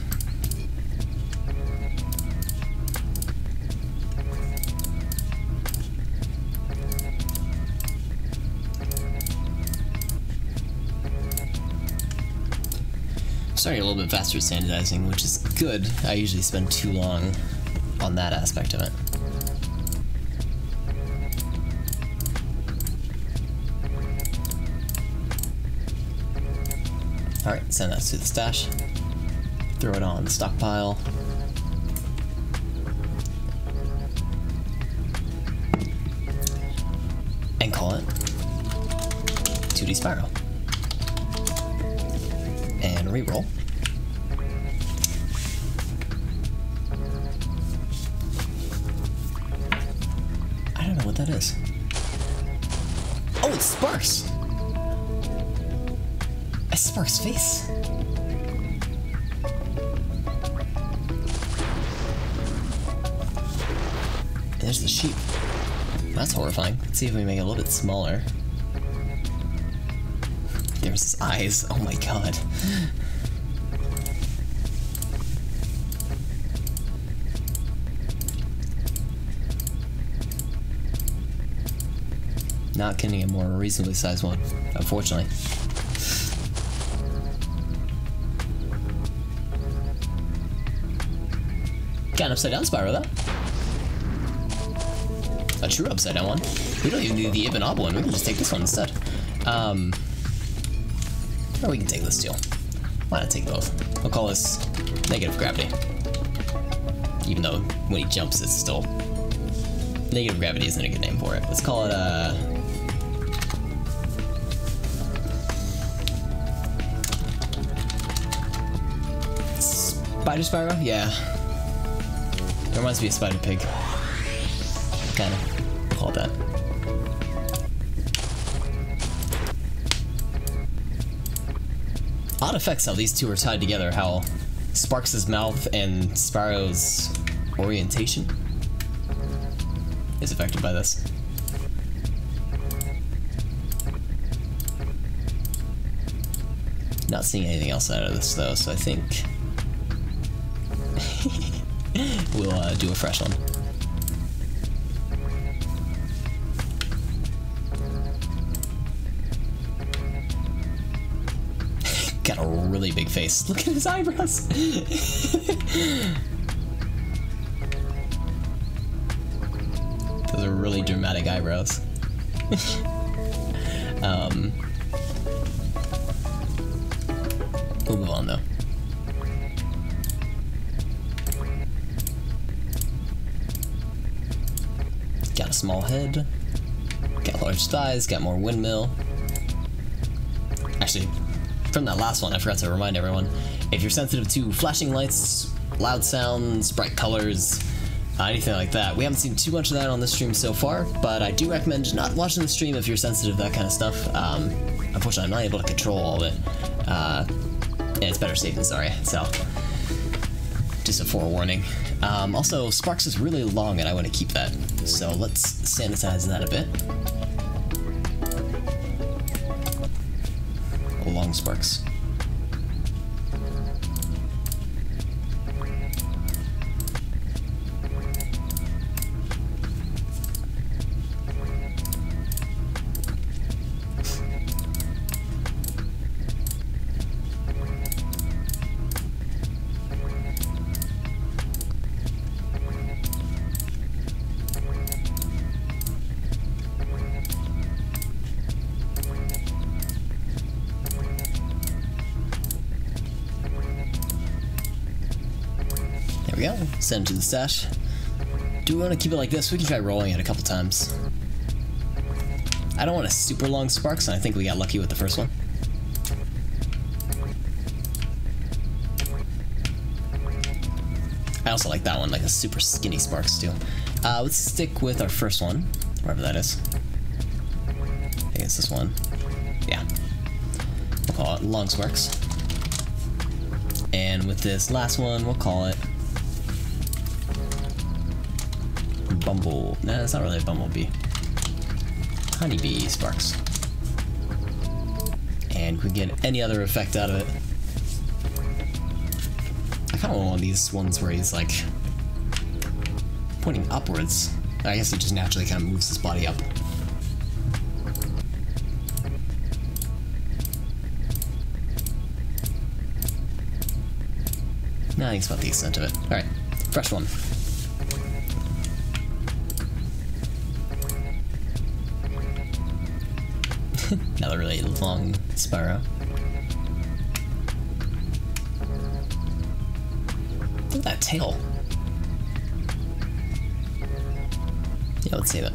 Starting a little bit faster at sanitizing, which is good. I usually spend too long on that aspect of it. Alright, send that to the stash. Throw it on the stockpile. And call it 2D Spyro. And reroll. I don't know what that is. Oh, it's Sparx! A Sparx face. And there's the sheep. That's horrifying. Let's see if we make it a little bit smaller. There's his eyes. Oh my god. Not getting a more reasonably sized one, unfortunately. Got an upside down Spyro though. A true upside down one. We don't even need the Ibn Ob one, we can just take this one instead. Or we can take this too. Why not take both? We'll call this negative gravity. Even though when he jumps, it's still... Negative gravity isn't a good name for it. Let's call it, Spider Spyro? Yeah. It reminds me of Spider Pig. Kinda. Call it that. Odd effects how these two are tied together, how Sparx's mouth and Spyro's orientation is affected by this. Not seeing anything else out of this though, so I think we'll do a fresh one. Got a really big face. Look at his eyebrows. Those are really dramatic eyebrows. We'll move on though. Got a small head. Got large thighs. Got more windmill. Actually, from that last one, I forgot to remind everyone, if you're sensitive to flashing lights, loud sounds, bright colors, anything like that, we haven't seen too much of that on this stream so far, but I do recommend not watching the stream if you're sensitive to that kind of stuff. Unfortunately, I'm not able to control all of it, and it's better safe than sorry, so just a forewarning. Also, Sparx is really long, and I want to keep that, so let's sanitize that a bit. Long Sparx. There we go. Send it to the stash. Do we want to keep it like this? We can try rolling it a couple times. I don't want a super long Sparx, and I think we got lucky with the first one. I also like that one, like a super skinny Sparx too. Let's stick with our first one, wherever that is. I think it's this one. Yeah. We'll call it Long Sparx. And with this last one, we'll call it Bumble. Nah, it's not really a bumblebee. Honeybee Sparx. And we can get any other effect out of it. I kind of want one of these ones where he's like pointing upwards. I guess he just naturally kind of moves his body up. Nah, I think it's about the extent of it. Alright, fresh one. Another really long Spyro. Look at that tail. Yeah, let's save it.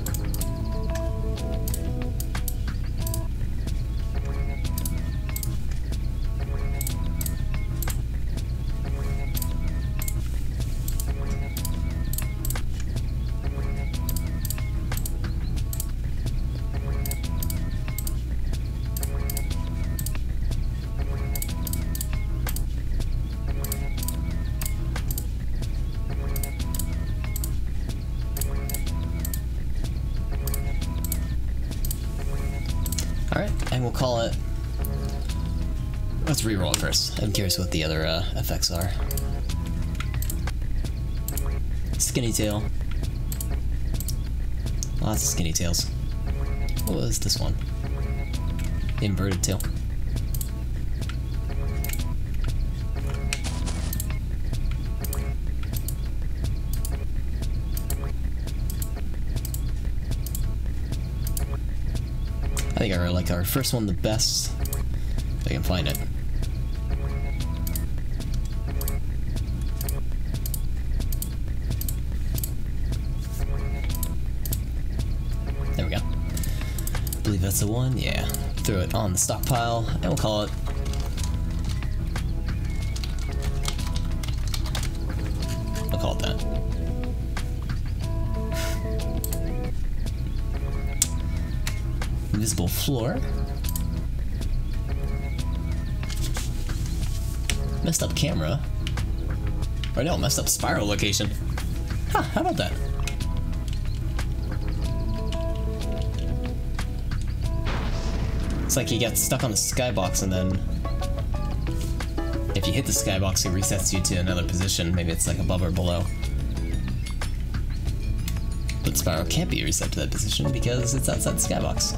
Alright, and we'll call it... Let's re-roll it first. I'm curious what the other effects are. Skinny tail. Lots of skinny tails. What was this one? Inverted tail. I think I really like our first one the best, if I can find it. There we go. I believe that's the one. Yeah. Throw it on the stockpile, and we'll call it. I'll call it that. Invisible floor. Messed up camera. Or no, messed up Spyro location. Huh, how about that? It's like you get stuck on the skybox and then if you hit the skybox it resets you to another position. Maybe it's like above or below. But Spyro can't be reset to that position because it's outside the skybox.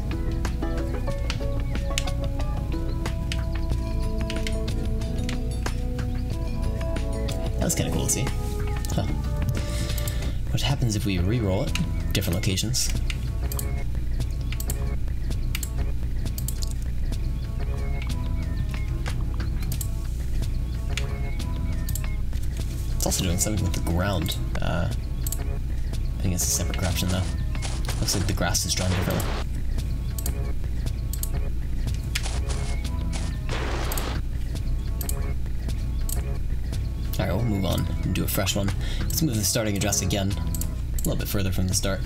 That's kind of cool to see. Huh. What happens if we re-roll it? Different locations. It's also doing something with the ground. I think it's a separate corruption though. Looks like the grass is drawn differently. Alright, we'll move on and do a fresh one. Let's move the starting address again. A little bit further from the start.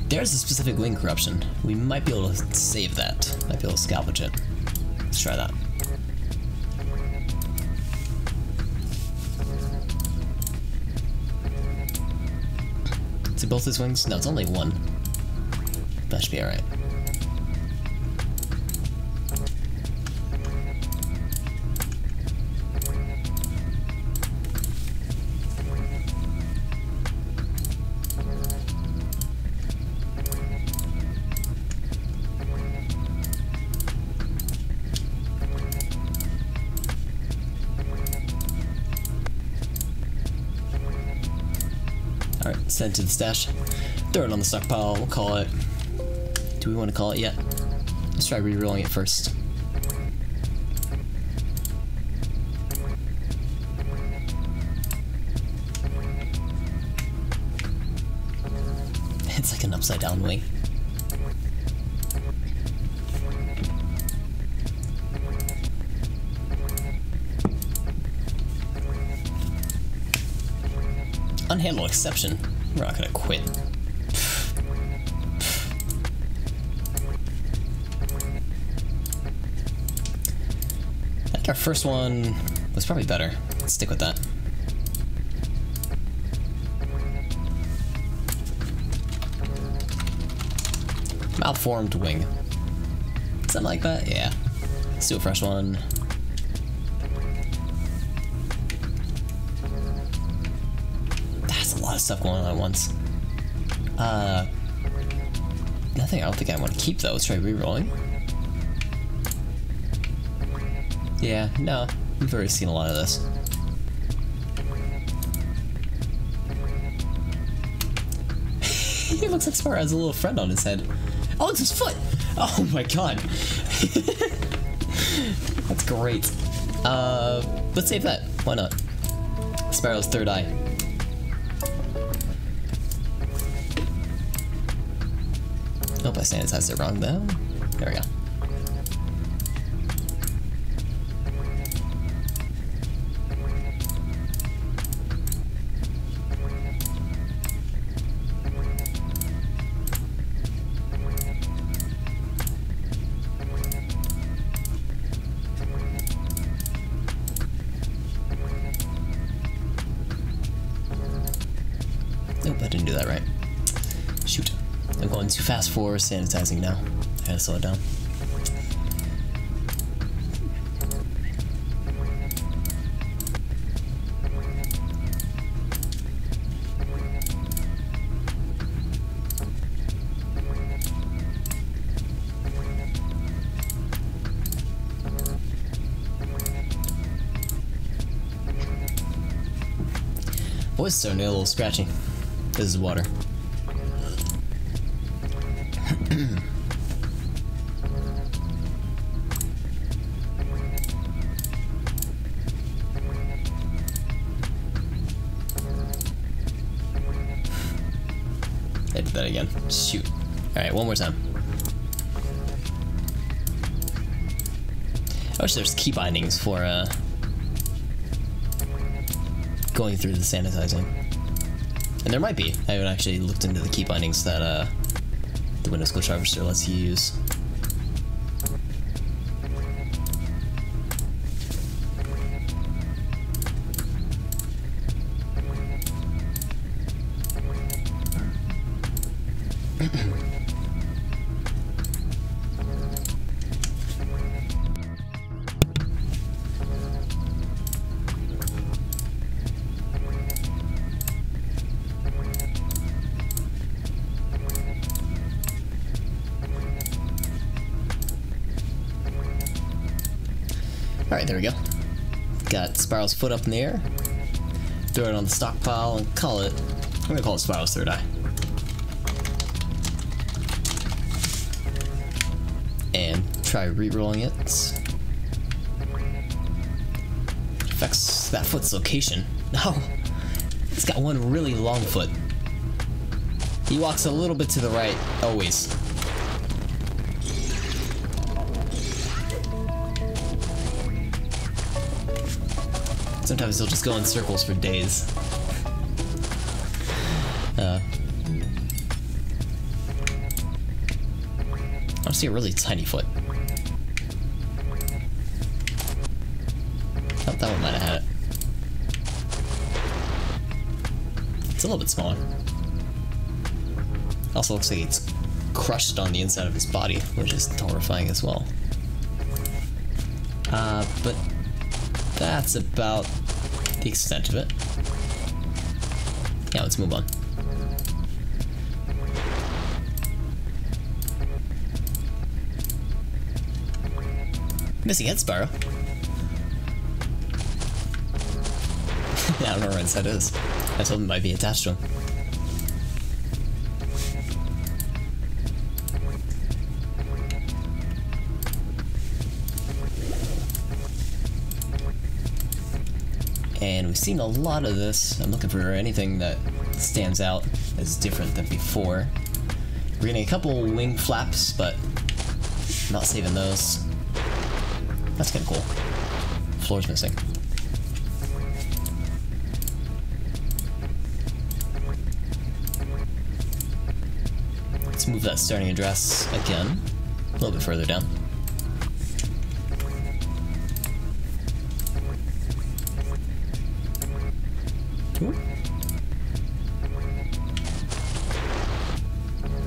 There's a specific wing corruption. We might be able to save that. Might be able to salvage it. Let's try that. Is it both his wings? No, it's only one. That should be alright. Alright, send it to the stash. Throw it on the stockpile, we'll call it. Do we want to call it yet? Let's try re-rolling it first. It's like an upside down wing. Unhandled exception. We're not gonna quit. I think our first one was probably better. Let's stick with that. Malformed wing. Something like that? Yeah. Let's do a fresh one. Stuff going on at once. Nothing I don't think I want to keep though. Let's try re-rolling. Yeah, no. We've already seen a lot of this. He looks like Spyro has a little friend on his head. Oh, it's his foot! Oh my god. That's great. Let's save that. Why not? Spyro's third eye. Hope I sanitized it wrong though. There we go. Nope, I didn't do that right. Shoot. I'm going too fast for sanitizing now. I gotta slow it down. Voice is starting to get a little scratchy. This is water. I did that again. again. Shoot. Alright, one more time. I wish there's key bindings for going through the sanitizing. And there might be. I haven't actually looked into the key bindings that the Windows Glitch Harvester lets you use. Alright, there we go. Got Spyro's foot up in the air. Throw it on the stockpile and call it... I'm gonna call it Spyro's third eye. And try re-rolling it. Affects that foot's location. No! It's got one really long foot. He walks a little bit to the right, always. Sometimes he'll just go in circles for days. I see a really tiny foot. Oh, that one might have had it. It's a little bit smaller. Also looks like it's crushed on the inside of his body, which is horrifying as well. But that's about the extent of it. Yeah, let's move on. Missing head, Spyro. I don't know where his head is. I told him it might be attached to him. And we've seen a lot of this. I'm looking for anything that stands out as different than before. We're getting a couple wing flaps, but I'm not saving those. That's kind of cool. Floor's missing. Let's move that starting address again, a little bit further down. Ooh.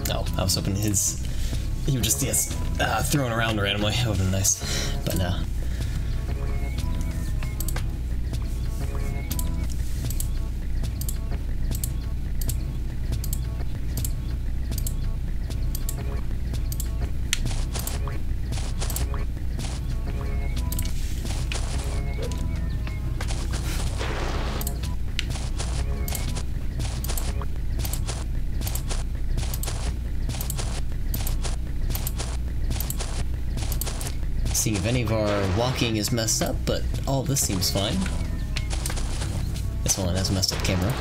Oh, I was hoping he would just get thrown around randomly. That would have been nice, but no. Seeing if any of our walking is messed up, but all of this seems fine. This one has a messed up camera.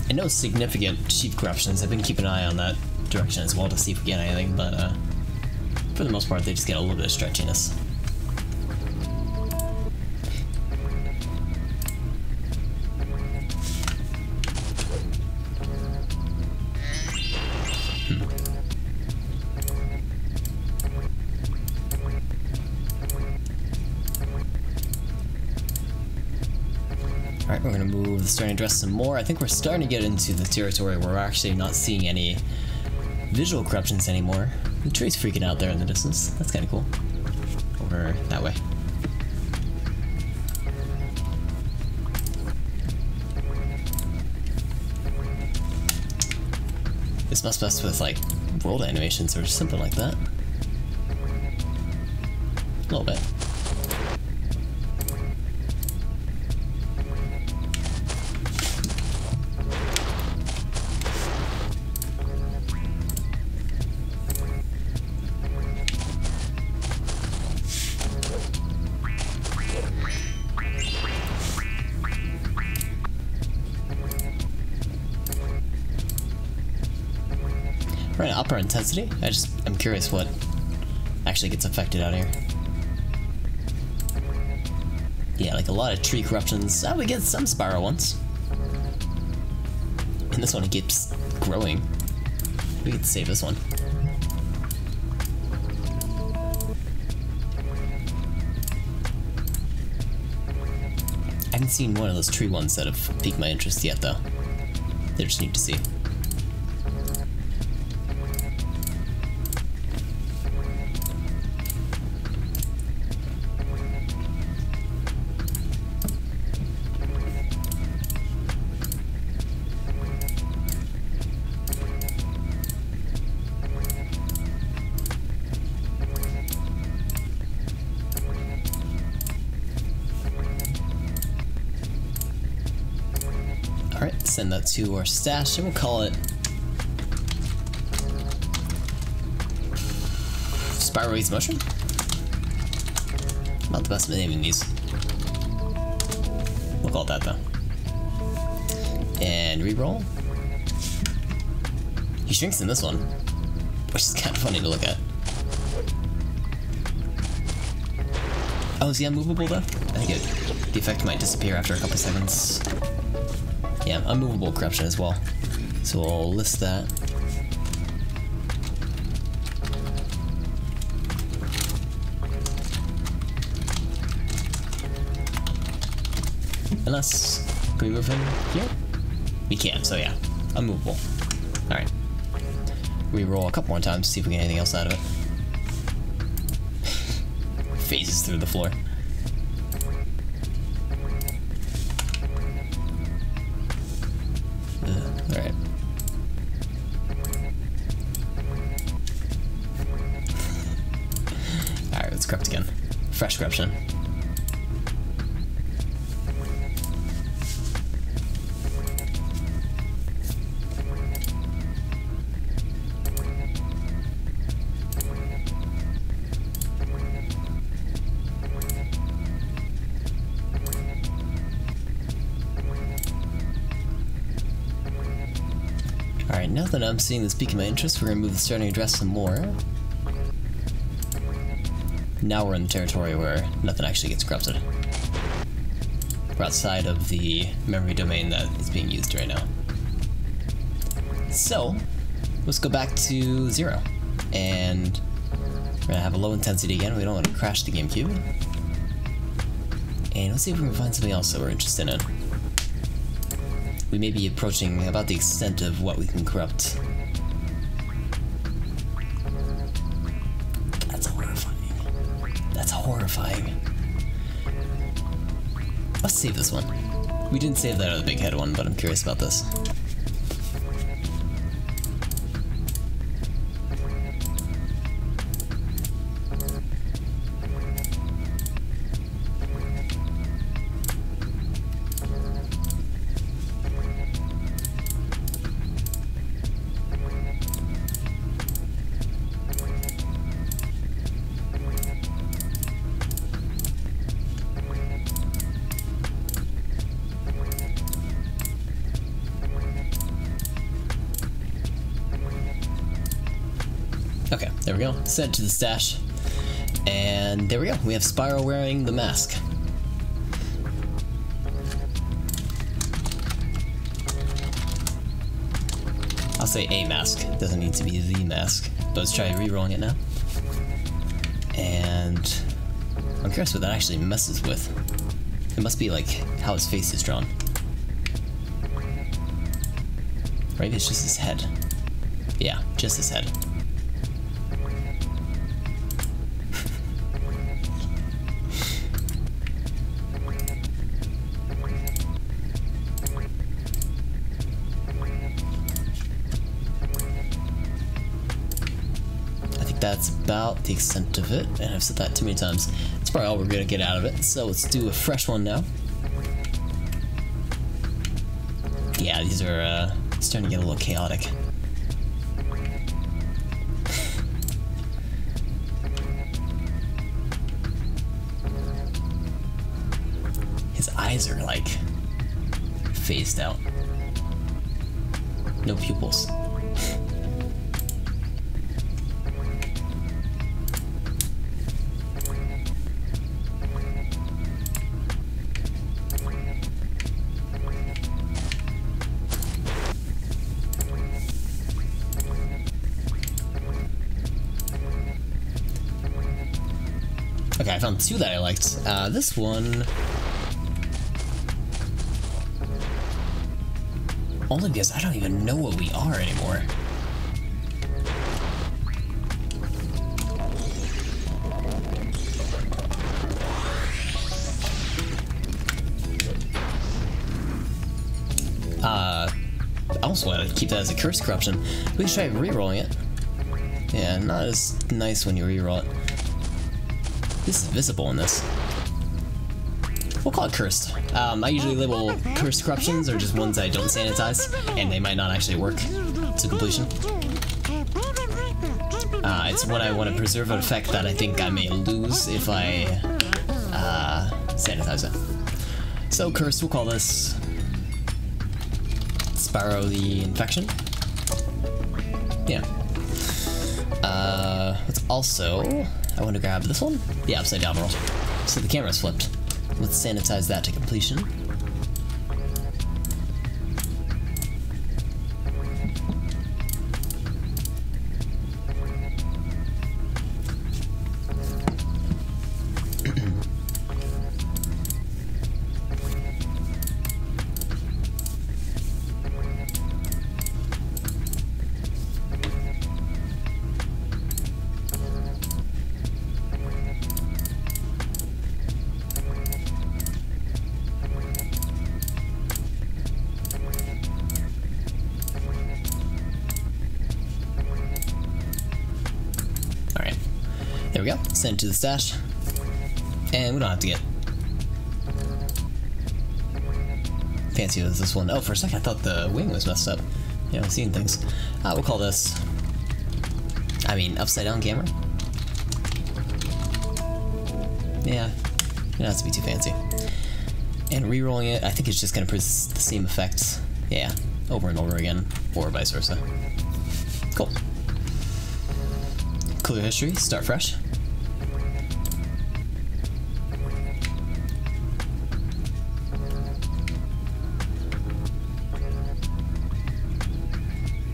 And no significant sheep corruptions. I've been keeping an eye on that direction as well to see if we get anything, but for the most part they just get a little bit of stretchiness. Alright, we're going to move the starting address some more. I think we're starting to get into the territory where we're actually not seeing any visual corruptions anymore. The tree's freaking out there in the distance. That's kind of cool. Over that way. This must mess with, like, world animations or something like that. A little bit. up our intensity. I'm curious what actually gets affected out here. Yeah, like a lot of tree corruptions. We get some Spyro ones. And this one it keeps growing. We get to save this one. I haven't seen one of those tree ones that have piqued my interest yet, though. They're just neat to see. Alright, send that to our stash, and we'll call it Spyro Eats Mushroom. Not the best at naming these. We'll call it that, though. And reroll. He shrinks in this one, which is kind of funny to look at. Oh, is he unmovable, though? I think the effect might disappear after a couple seconds. Yeah, unmovable corruption as well. So we'll list that. Unless, can we move him here? We can, so yeah, unmovable. Alright. Reroll a couple more times to see if we get anything else out of it. Phases through the floor. Alright. Alright, let's corrupt again. Fresh corruption. Alright, now that I'm seeing this pique my interest, we're gonna move the starting address some more. Now we're in the territory where nothing actually gets corrupted. We're outside of the memory domain that is being used right now. So, let's go back to 0. And we're gonna have a low intensity again. We don't want to crash the Gamecube. And let's see if we can find something else that we're interested in. We may be approaching about the extent of what we can corrupt. That's horrifying. That's horrifying. Let's save this one. We didn't save that other big head one, but I'm curious about this. Okay, there we go. Sent to the stash. And there we go. We have Spyro wearing the mask. I'll say a mask. It doesn't need to be the mask. But let's try re-rolling it now. And I'm curious what that actually messes with. It must be like how his face is drawn. Or maybe it's just his head. Yeah, just his head. That's about the extent of it, and I've said that too many times. That's probably all we're gonna get out of it, so let's do a fresh one now. Yeah, these are starting to get a little chaotic. His eyes are like phased out. No pupils. Okay, I found two that I liked. This one... Only because I don't even know what we are anymore. I also want to keep that as a curse corruption. We should try re-rolling it. Yeah, not as nice when you re-roll it. This is visible in this. We'll call it cursed. I usually label cursed corruptions or just ones I don't sanitize, and they might not actually work to completion. It's when I want to preserve an effect that I think I may lose if I sanitize it. So cursed, we'll call this Spyro the Infection. Yeah. Let's also... I want to grab this one. Yeah, upside down roll. So the camera's flipped. Let's sanitize that to completion. There we go, send it to the stash. And we don't have to get fancy with this one. Oh, for a second I thought the wing was messed up. Yeah, I'm seeing things. We'll call this, upside down camera. Yeah, it doesn't have to be too fancy. And re-rolling it, I think it's just gonna produce the same effects. Yeah, over and over again, or vice versa. Cool. Clear history, start fresh.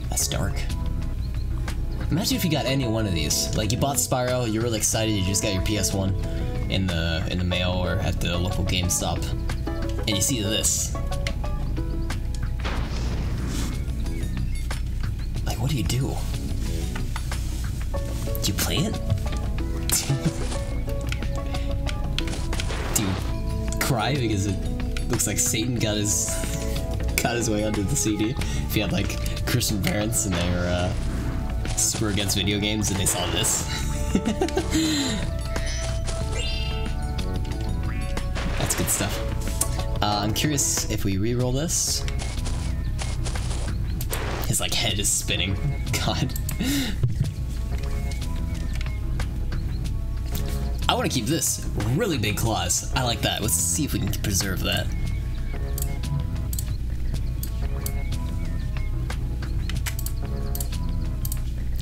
That's dark. Imagine if you got any one of these. Like you bought Spyro, you're really excited, you just got your PS1 in the mail or at the local GameStop, and you see this. Like, what do you do? Do you play it? Do you cry because it looks like Satan got his way under the CD? If you had like Christian parents and they were super against video games and they saw this. That's good stuff. I'm curious if we re-roll this. His like head is spinning. God. I want to keep this. Really big claws. I like that. Let's see if we can preserve that.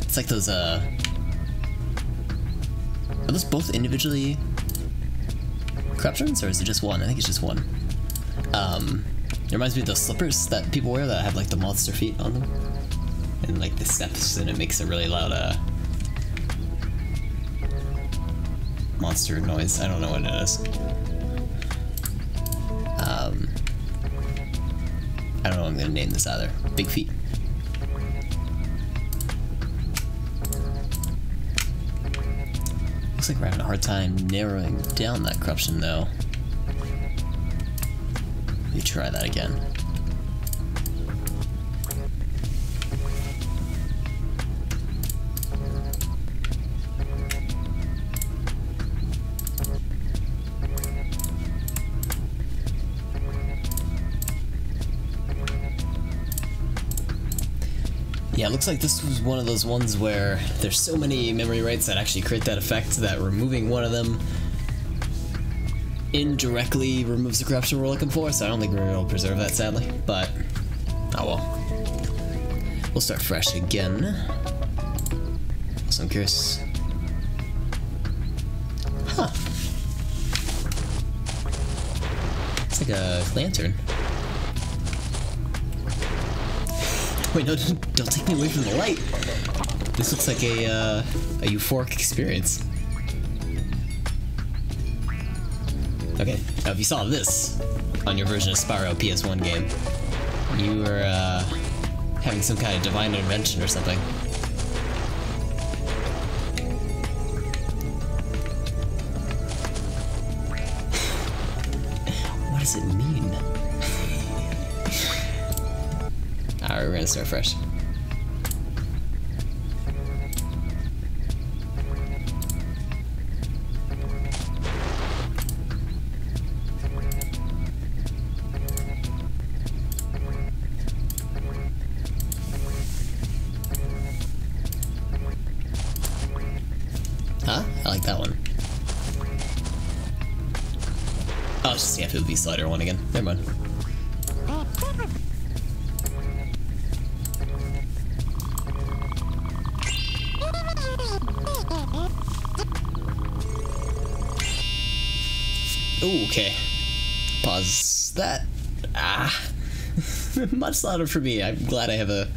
It's like those, are those both individually corruptions, or is it just one? I think it's just one. It reminds me of those slippers that people wear that have like the monster feet on them. And like the steps, and it makes a really loud, monster noise. I don't know what it is. I don't know what I'm gonna name this either. Big feet. Looks like we're having a hard time narrowing down that corruption though. Let me try that again. Yeah, it looks like this was one of those ones where there's so many memory writes that actually create that effect that removing one of them indirectly removes the corruption we're looking for, so I don't think we're able to preserve that, sadly, but oh well. We'll start fresh again. So I'm curious. Huh. It's like a lantern. Wait, no, don't take me away from the light. This looks like a euphoric experience. Okay, now if you saw this on your version of Spyro PS1 game, you were having some kind of divine intervention or something. What does it mean? Alright, we're gonna start fresh. Huh? I like that one. Oh, it's just the FOV slider one again. Never mind. Ooh, okay. Pause that. Ah. Much louder for me. I'm glad I have a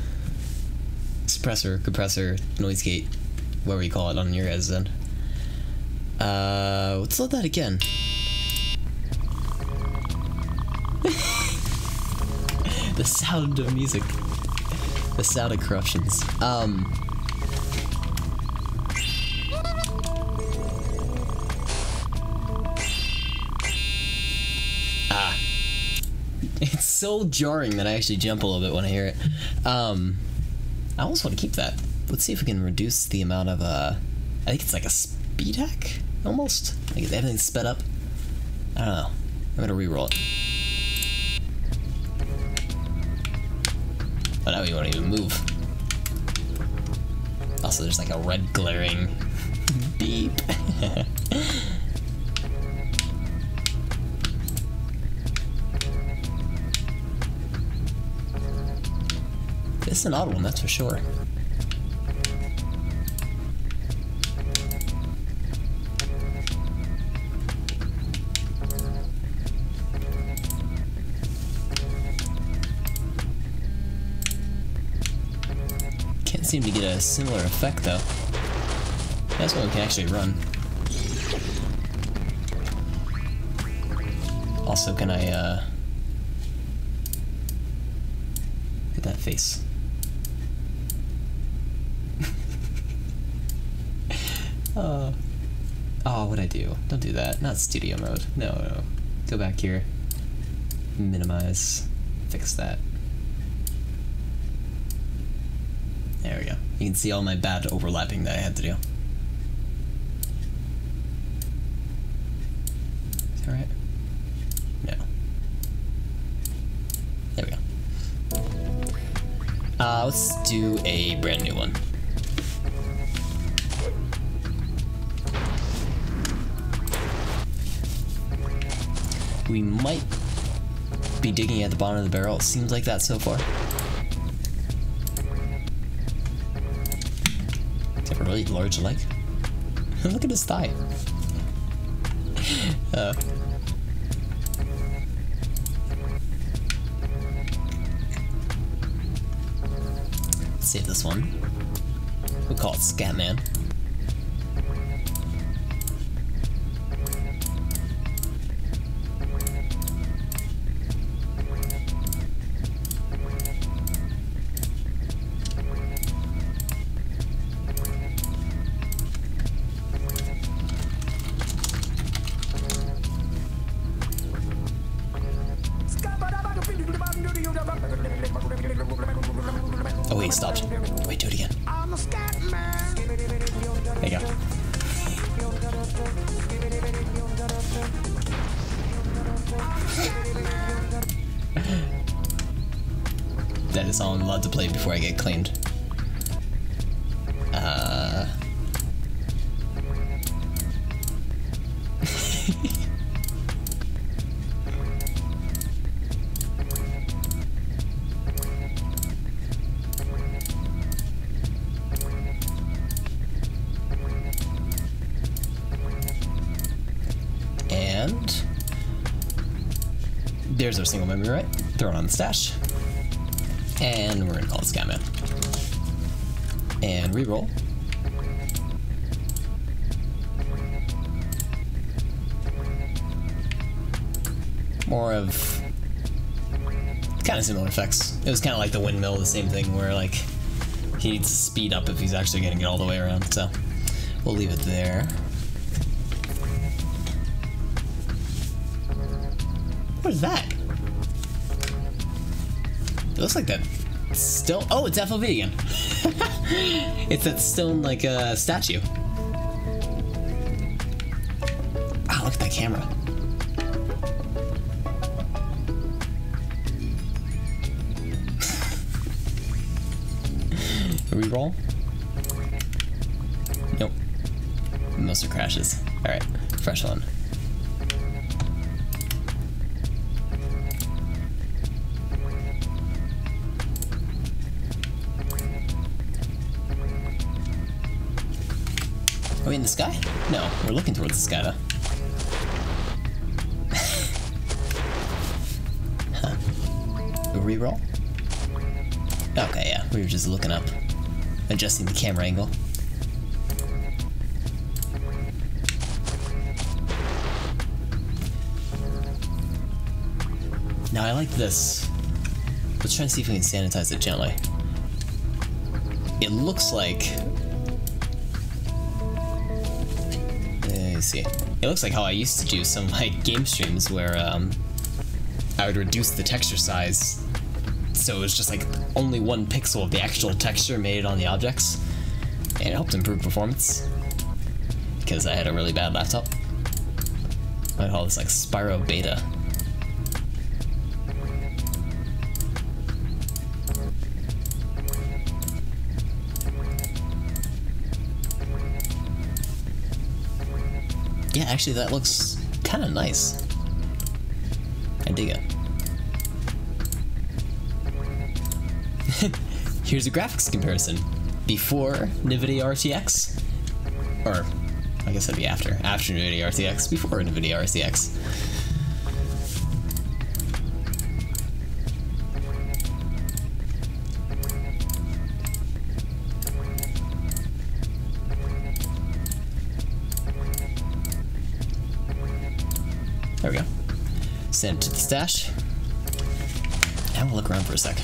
suppressor, compressor, noise gate, whatever you call it on your guys' end. Let's load that again. The sound of music. The sound of corruptions. It's so jarring that I actually jump a little bit when I hear it. I almost want to keep that. Let's see if we can reduce the amount of, I think it's like a speed hack, almost? Like everything's sped up. I don't know. I'm gonna re-roll it. Oh, now we won't even move. Also, there's like a red glaring beep. This is an odd one, that's for sure. Can't seem to get a similar effect though. That's one we can actually run. Also, can I get that face? Oh, what'd I do? Don't do that. Not studio mode. No, no. Go back here. Minimize. Fix that. There we go. You can see all my bad overlapping that I had to do. Is that right? No. There we go. Let's do a brand new one. We might be digging at the bottom of the barrel. It seems like that so far. Is that a really large leg? Look at his thigh. Let's save this one. We'll call it Scatman. Oh wait, stopped. Wait, do it again. There you go. That is all I'm allowed to play before I get claimed. And there's our single memory, right? Throw it on the stash. And we're gonna call it Scatman. And reroll. more of kind of similar effects. It was kind of like the windmill, the same thing, where like he needs to speed up if he's actually going to get all the way around. So we'll leave it there. What is that? It looks like that stone. Oh, it's FOV again. It's that stone like statue. Ah, look at that camera. Reroll? Nope. Most are crashes. Alright, fresh one. Are we in the sky? No, we're looking towards the sky though. Huh. A reroll? Okay, yeah, we were just looking up. Adjusting the camera angle. Now I like this. Let's try and see if we can sanitize it gently. It looks like... Let me see. It looks like how I used to do some like game streams where I would reduce the texture size so it was just like only 1 pixel of the actual texture made it on the objects, and it helped improve performance because I had a really bad laptop. I call this like Spyro beta. Yeah, actually that looks kind of nice. I dig it. Here's a graphics comparison. Before NVIDIA RTX, or I guess that'd be after NVIDIA RTX, before NVIDIA RTX. There we go. Send it to the stash. And we'll look around for a sec.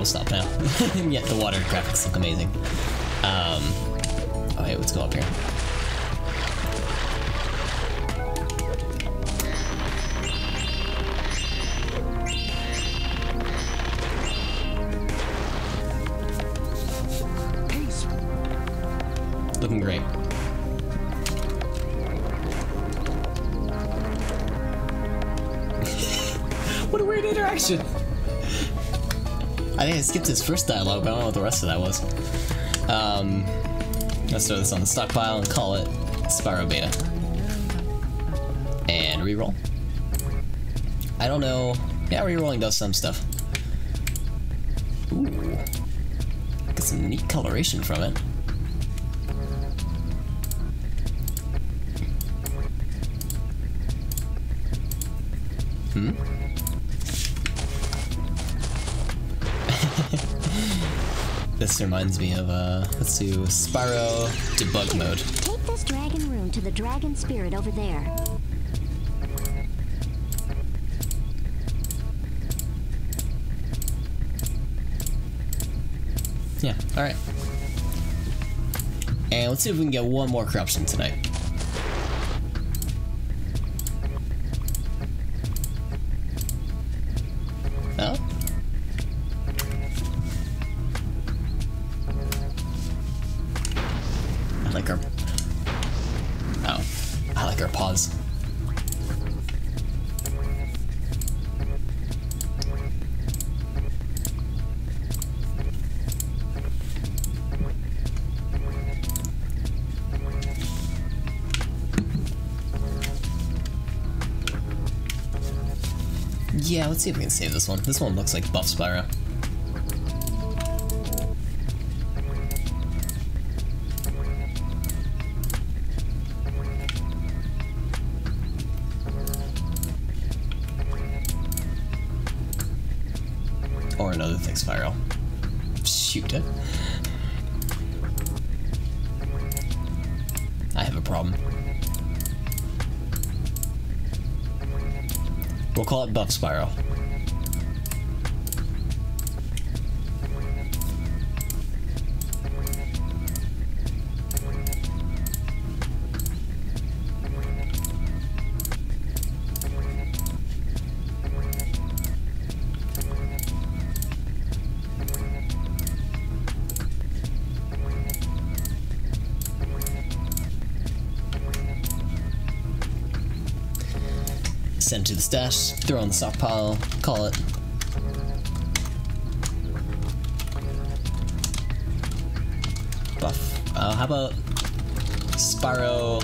Stop now. Yet the water graphics look amazing. Oh hey, let's go up here. Looking great. What a weird interaction! I think I skipped his first dialogue, but I don't know what the rest of that was. Let's throw this on the stockpile and call it Spyro Beta. And reroll. I don't know. Yeah, rerolling does some stuff. Ooh. Got some neat coloration from it. This reminds me of, let's do Spyro debug mode. Take this dragon room to the dragon spirit over there. Yeah, alright. And let's see if we can get one more corruption tonight. Oh? I like our... Oh. I like our pause. Yeah, let's see if we can save this one. This one looks like buff Spyro. Or another thick Spyro. Shoot it. I have a problem. We'll call it buff Spyro. Send to the stash, throw on the stockpile, call it. Buff. How about Spyro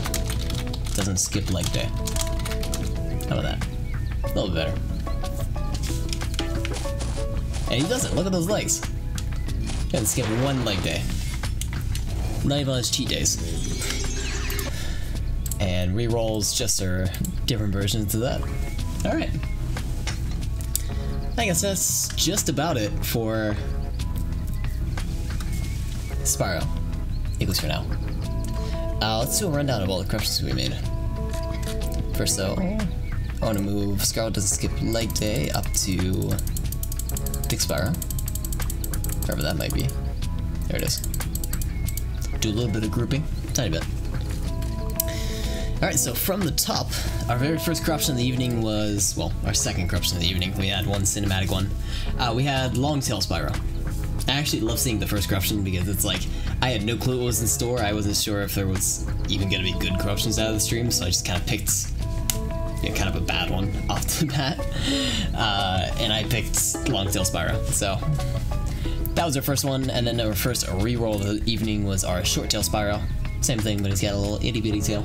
doesn't skip leg day? How about that? A little bit better. And he doesn't. Look at those legs. He doesn't skip one leg day. Not even on his cheat days. And rerolls just are different versions of that. Alright. I guess that's just about it for Spyro. At least for now. Let's do a rundown of all the corruptions we made. First though, I want to move Scarlet doesn't skip leg day up to Thick Spyro. Wherever that might be. There it is. Do a little bit of grouping. Tiny bit. Alright, so from the top, our very first corruption of the evening was, well, our second corruption of the evening. We had one cinematic one. We had Longtail Spyro. I actually love seeing the first corruption because it's like, I had no clue what was in store. I wasn't sure if there was even going to be good corruptions out of the stream, so I just kind of picked, you know, kind of a bad one off the bat. And I picked Longtail Spyro, so that was our first one. And then our first reroll of the evening was our Short-Tail Spyro. Same thing, but he's got a little itty-bitty tail.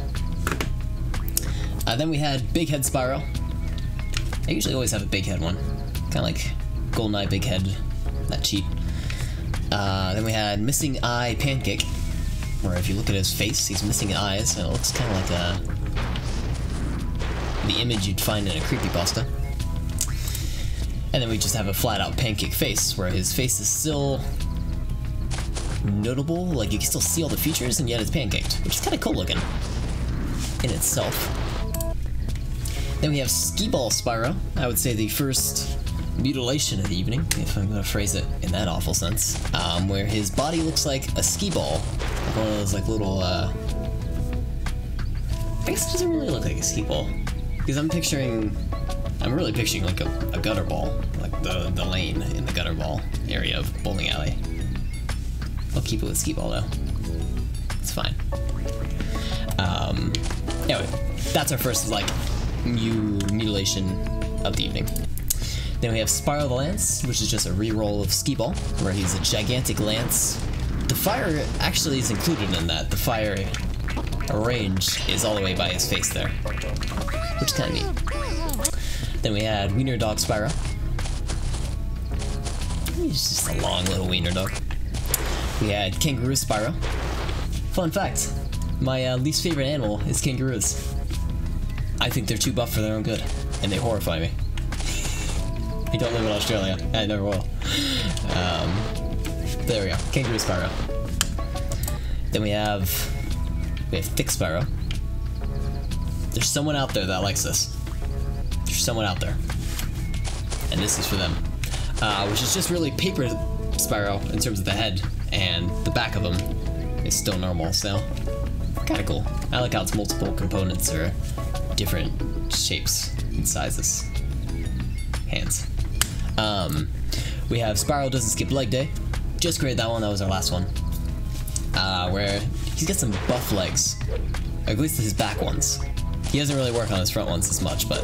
Then we had Big Head Spyro. I usually always have a big head one. Kind of like GoldenEye Big Head, that cheat. Then we had Missing Eye Pancake, where if you look at his face, he's missing eyes, and it looks kind of like the image you'd find in a creepypasta. And then we just have a flat-out pancake face, where his face is still notable, like you can still see all the features, and yet it's pancaked, which is kind of cool looking in itself. Then we have Skee-Ball Spyro, I would say the first mutilation of the evening, if I'm going to phrase it in that awful sense, where his body looks like a skee ball, like one of those like little, I guess it doesn't really look like a skee ball, because I'm really picturing like a gutter ball, like the lane in the gutter ball area of bowling alley. I'll keep it with skee ball though, it's fine. Anyway, that's our first like mutilation of the evening. Then we have Spyro the Lance, which is just a reroll of Skee-Ball, where he's a gigantic lance. The fire actually is included in that. The fire range is all the way by his face there, which is kind of neat. Then we had Wiener Dog Spyro. He's just a long little wiener dog. We had Kangaroo Spyro. Fun fact, my least favorite animal is kangaroos. I think they're too buff for their own good, and they horrify me. I don't live in Australia. I never will. There we go. Kangaroo Spyro. Then we have Thick Spyro. There's someone out there that likes this. There's someone out there. And this is for them. Which is just really paper Spyro in terms of the head, and the back of him is still normal, so kind of cool. I like how it's multiple components or different shapes and sizes. Hands. We have Spyro doesn't skip leg day. Just created that one, that was our last one. Where he's got some buff legs. Or at least his back ones. He doesn't really work on his front ones as much, but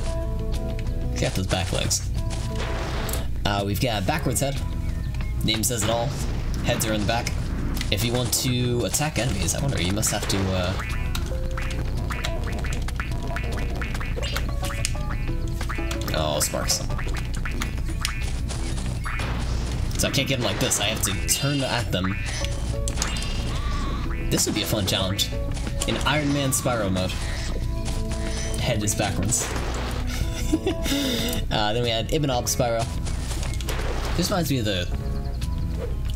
he's got those back legs. We've got backwards head. Name says it all. Heads are in the back. If you want to attack enemies, I wonder, you must have to, oh, Sparx. So I can't get them like this, I have to turn at them. This would be a fun challenge. In Iron Man Spyro mode. Head is backwards. Then we had Ibanob Spyro. This reminds me of the...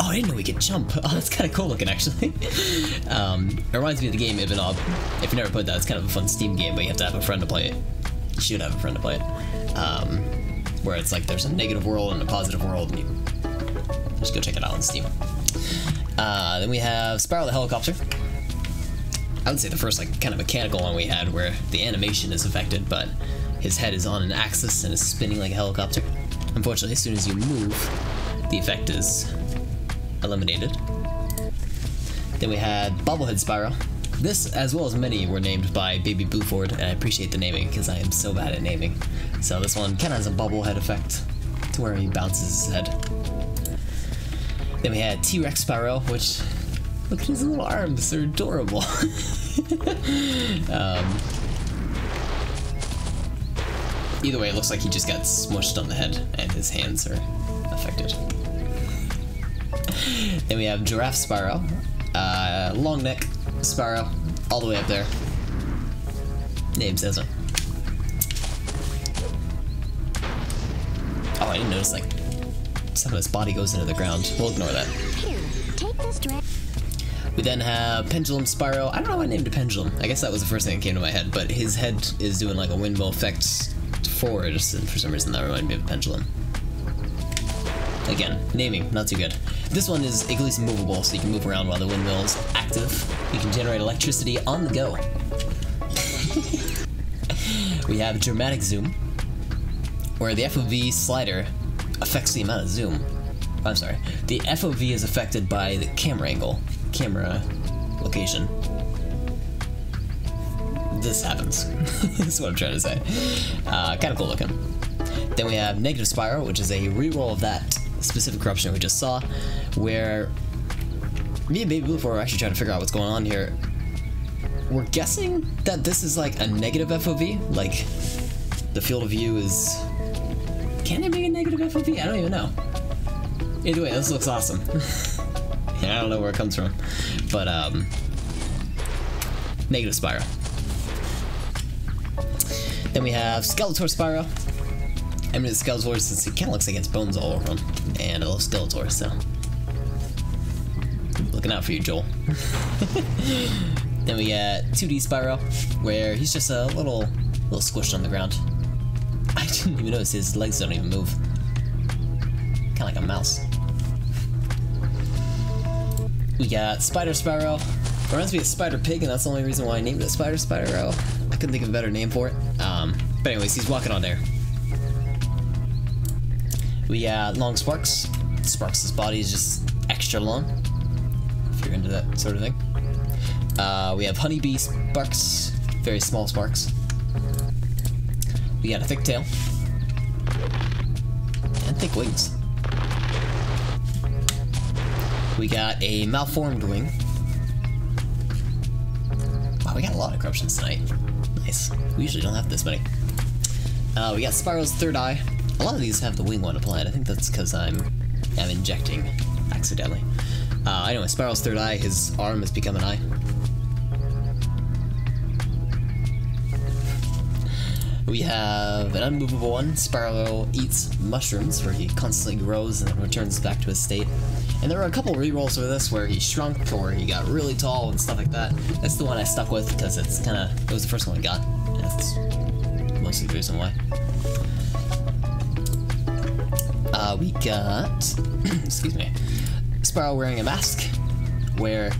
Oh, I didn't know we could jump. Oh, that's kind of cool looking, actually. It reminds me of the game Ibanob. If you never played that, it's kind of a fun Steam game, but you have to have a friend to play it. You should have a friend to play it. Where it's like there's a negative world and a positive world, and you just go check it out on Steam. Then we have Spyro the Helicopter. I would say the first like kind of mechanical one we had where the animation is affected, but his head is on an axis and is spinning like a helicopter. Unfortunately, as soon as you move, the effect is eliminated. Then we had Bobblehead Spyro. This, as well as many, were named by Baby Blueford, and I appreciate the naming because I am so bad at naming. So this one kind of has a bobblehead effect to where he bounces his head. Then we had T-Rex Spyro, which, look at his little arms, they're adorable. Either way, it looks like he just got smushed on the head and his hands are affected. Then we have Giraffe Spyro, Long Neck Spyro, all the way up there. Name says it. Oh, I didn't notice, like, some of his body goes into the ground. We'll ignore that. Here, take this We then have Pendulum Spyro. I don't know why I named it Pendulum. I guess that was the first thing that came to my head, but his head is doing like a windmill effect forward, and for some reason that reminded me of Pendulum. Again, naming, not too good. This one is at least movable, so you can move around while the windmill is active. You can generate electricity on the go. We have Dramatic Zoom, where the FOV slider affects the amount of zoom. I'm sorry. The FOV is affected by the camera angle, camera location. This happens. That's what I'm trying to say. Kind of cool looking. Then we have Negative Spyro, which is a reroll of that specific corruption we just saw, where me and Baby Blue are actually trying to figure out what's going on here. We're guessing that this is like a negative FOV, like the field of view is... Can they make a negative FOV? I don't even know. Either way, this looks awesome. Yeah, I don't know where it comes from, but Negative Spyro. Then we have Skeletor Spyro. I mean, Skeletor, since he kind of looks like it's bones all over him, and I love Skeletor, so looking out for you, Joel. Then we got 2D Spyro, where he's just a little squished on the ground. I didn't even notice his legs don't even move. Kind of like a mouse. We got Spider Spyro. Reminds me of Spider Pig, and that's the only reason why I named it Spider Spyro. I couldn't think of a better name for it. But anyways, he's walking on air. We got Long Sparx. Sparx's body is just extra long, if you're into that sort of thing. We have Honeybee Sparx, very small Sparx. We got a thick tail. And thick wings. We got a malformed wing. Wow, we got a lot of corruptions tonight. Nice. We usually don't have this many. We got Spyro's third eye. A lot of these have the wing one applied. I think that's because I'm injecting accidentally. Anyway, Spyro's third eye, his arm has become an eye. We have an unmovable one. Spyro eats mushrooms, where he constantly grows and then returns back to his state. And there were a couple rerolls of this where he shrunk or he got really tall and stuff like that. That's the one I stuck with because it was the first one I got. And that's mostly the reason why. We got, excuse me, Spyro wearing a mask, where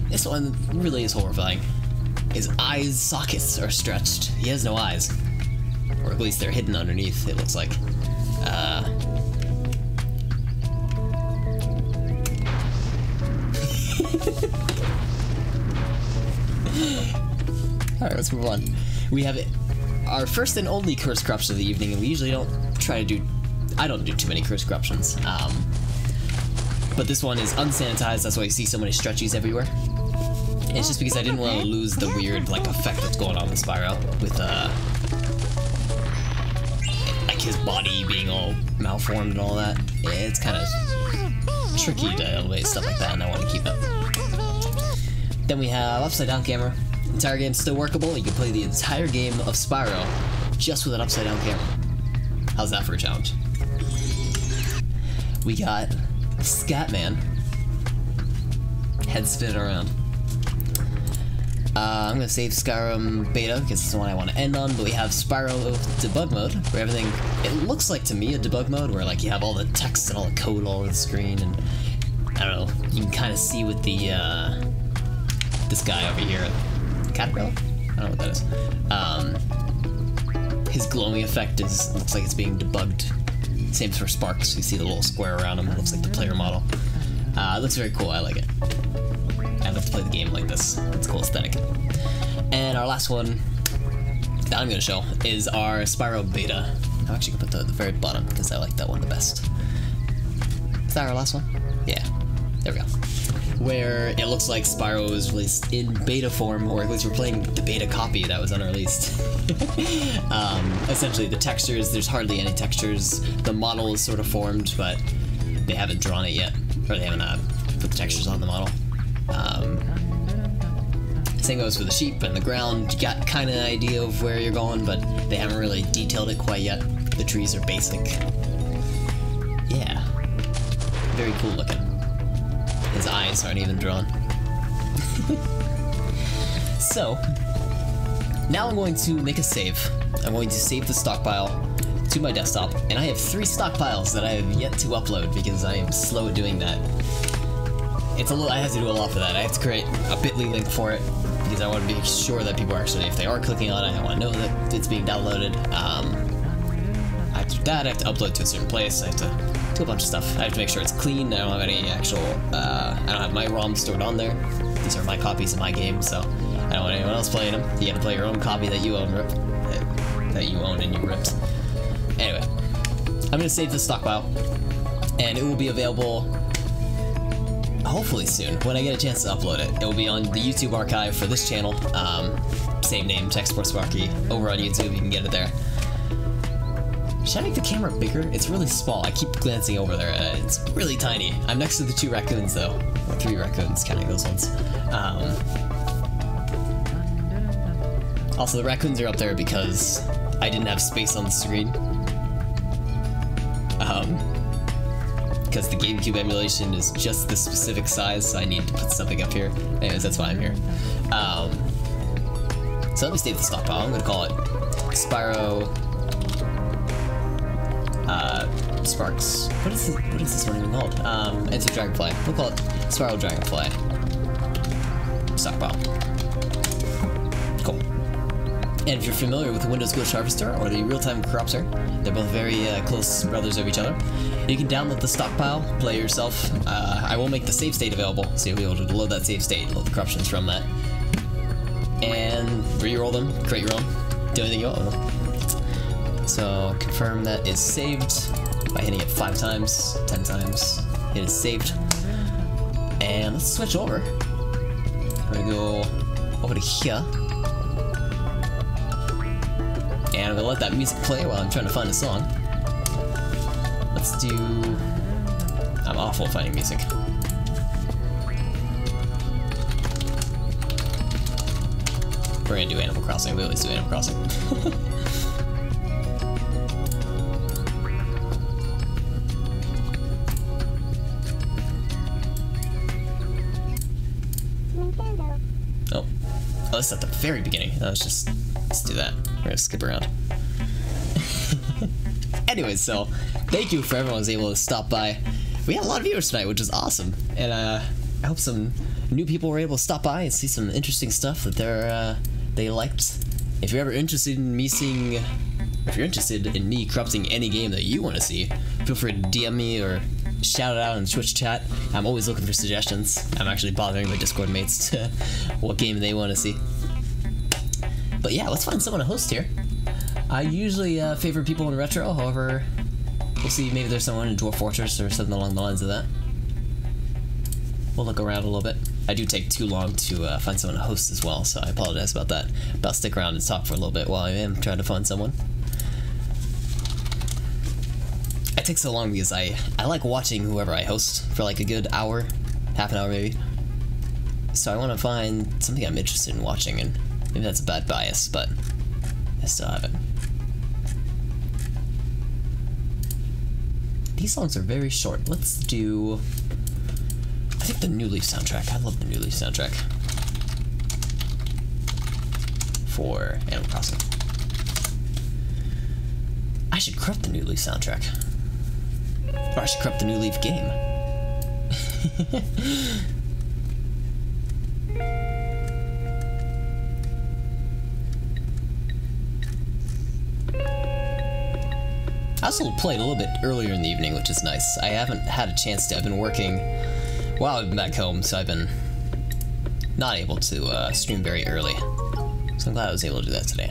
this one really is horrifying. His eyes sockets are stretched. He has no eyes. Or at least they're hidden underneath, it looks like. Alright, let's move on. We have our first and only curse corruption of the evening, and we usually don't try to do... I don't do too many curse corruptions. But this one is unsanitized, that's why you see so many stretchies everywhere. And it's just because I didn't want to lose the weird, like, effect that's going on with Spyro, with, like, his body being all malformed and all that. It's kind of tricky to elevate stuff like that, and I want to keep it. Then we have upside down camera. Entire game's still workable. You can play the entire game of Spyro just with an upside down camera. How's that for a challenge? We got Scatman. Head spinning around. I'm gonna save Skyrim beta because it's the one I want to end on, but we have Spyro debug mode, where everything, it looks like to me a debug mode, where like you have all the text and all the code all over the screen, and I don't know, you can kind of see with the, this guy over here, Caterpillar? I don't know what that is. His glowing effect looks like it's being debugged. Same for Sparx, you see the little square around him, it looks like the player model. It looks very cool, I like it. I'd like to play the game like this. It's a cool aesthetic. And our last one that I'm going to show is our Spyro beta. I'm actually going to put that at the very bottom because I like that one the best. Is that our last one? Yeah. There we go. Where it looks like Spyro was released in beta form, or at least we're playing the beta copy that was unreleased. Essentially, the textures, there's hardly any textures. The model is sort of formed, but they haven't drawn it yet. Or they haven't put the textures on the model. Same goes for the sheep and the ground. You got kind of an idea of where you're going, but they haven't really detailed it quite yet. The trees are basic. Yeah. Very cool looking. His eyes aren't even drawn. So, now I'm going to make a save. I'm going to save the stockpile to my desktop, and I have 3 stockpiles that I have yet to upload because I am slow at doing that. It's a little, I have to do a lot for that. I have to create a bit.ly link for it because I want to be sure that people are actually, if they are clicking on it, I want to know that it's being downloaded. I have to do that, I have to upload to a certain place, I have to do a bunch of stuff. I have to make sure it's clean, I don't have any actual, I don't have my ROM stored on there. These are my copies of my game, so I don't want anyone else playing them. You gotta play your own copy that you own, that you own and you ripped. Anyway, I'm gonna save this stockpile, and it will be available hopefully soon, when I get a chance to upload it. It will be on the YouTube archive for this channel, same name, TechSupportSparky, over on YouTube, you can get it there. Should I make the camera bigger? It's really small, I keep glancing over there, it's really tiny. I'm next to the 2 raccoons though, or 3 raccoons, counting those ones. Also, the raccoons are up there because I didn't have space on the screen. Because the Gamecube emulation is just this specific size, so I need to put something up here. Anyways, that's why I'm here. So let me save the stockpile. I'm going to call it Spyro... Sparx. What is this one even called? It's a Dragonfly. We'll call it Spyro Dragonfly. Stockpile. Cool. And if you're familiar with the Windows Glitch Harvester or the Real-Time Corruptor, they're both very close brothers of each other. You can download the stockpile, play it yourself. I will make the save state available, so you'll be able to load that save state, load the corruptions from that. And re-roll them, create your own, do anything you want with them. So confirm that is saved by hitting it 5 times, 10 times. It is saved. And let's switch over. We're gonna go over to here. And I'm gonna let that music play while I'm trying to find a song. Let's do... I'm awful at finding music. We're gonna do Animal Crossing. We always do Animal Crossing. Oh, this is at the very beginning. Let's do that. We're gonna skip around. Anyways, so thank you for everyone who was able to stop by. We had a lot of viewers tonight, which is awesome, and I hope some new people were able to stop by and see some interesting stuff that they liked. If you're ever interested in me seeing, if you're interested in me corrupting any game that you want to see, feel free to DM me or shout it out in Twitch chat. I'm always looking for suggestions. I'm actually bothering my Discord mates to what game they want to see. But yeah, let's find someone to host here. I usually favor people in retro, however, we'll see, maybe there's someone in Dwarf Fortress or something along the lines of that. We'll look around a little bit. I do take too long to find someone to host as well, so I apologize about that. But I'll stick around and talk for a little bit while I am trying to find someone. I I take so long because I like watching whoever I host for like a good hour, half an hour maybe. So I want to find something I'm interested in watching, and maybe that's a bad bias, but I still have it. These songs are very short. Let's do, I think, the New Leaf soundtrack. I love the New Leaf soundtrack for Animal Crossing. I should corrupt the New Leaf soundtrack. Or I should corrupt the New Leaf game. I also played a little bit earlier in the evening, which is nice. I haven't had a chance to. I've been working while I've been back home, so I've been not able to stream very early. So I'm glad I was able to do that today.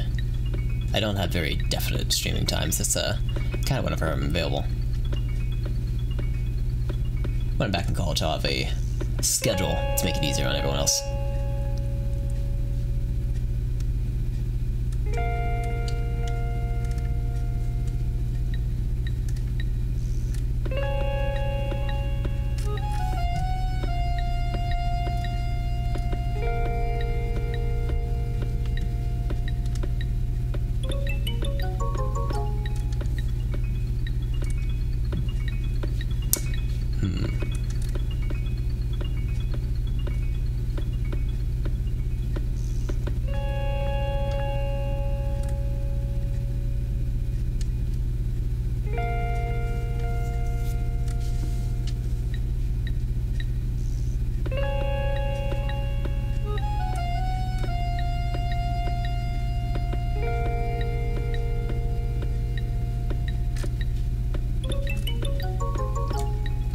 I don't have very definite streaming times. It's kind of whenever I'm available. When I'm back in college, I'll have a schedule to make it easier on everyone else.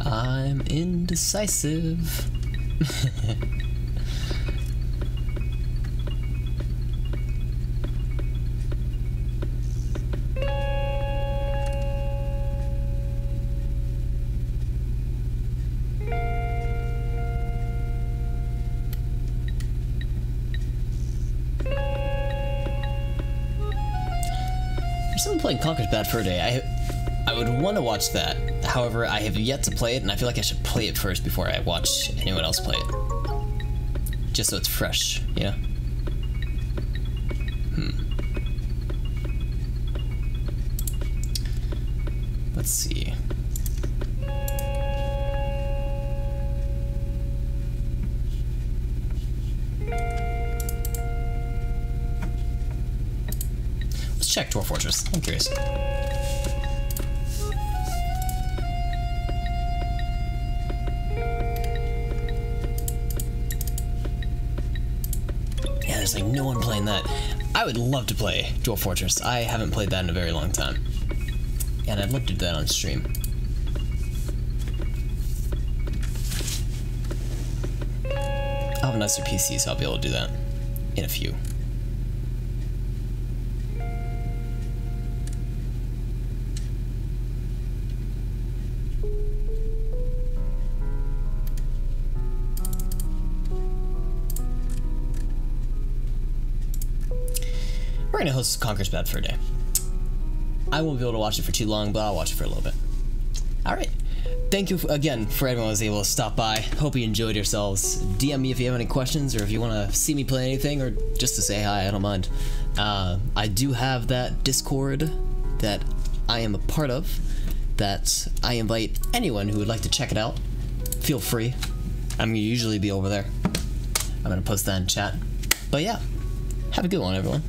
I'm indecisive. There's someone playing Conker's Bad Fur Day. I would want to watch that. However, I have yet to play it, and I feel like I should play it first before I watch anyone else play it. Just so it's fresh, you know? Let's see. Let's check Dwarf Fortress. I'm curious. There's like no one playing that. I would love to play Dwarf Fortress. I haven't played that in a very long time. And I'd love to do that on stream. I'll have a nicer PC, so I'll be able to do that in a few. We're gonna host Conker's Bad Fur Day. I won't be able to watch it for too long, but I'll watch it for a little bit. Alright. Thank you again for everyone who was able to stop by. Hope you enjoyed yourselves. DM me if you have any questions, or if you want to see me play anything, or just to say hi, I don't mind. I do have that Discord that I am a part of, that I invite anyone who would like to check it out. Feel free. I'm gonna usually be over there. I'm gonna post that in chat. But yeah, have a good one, everyone.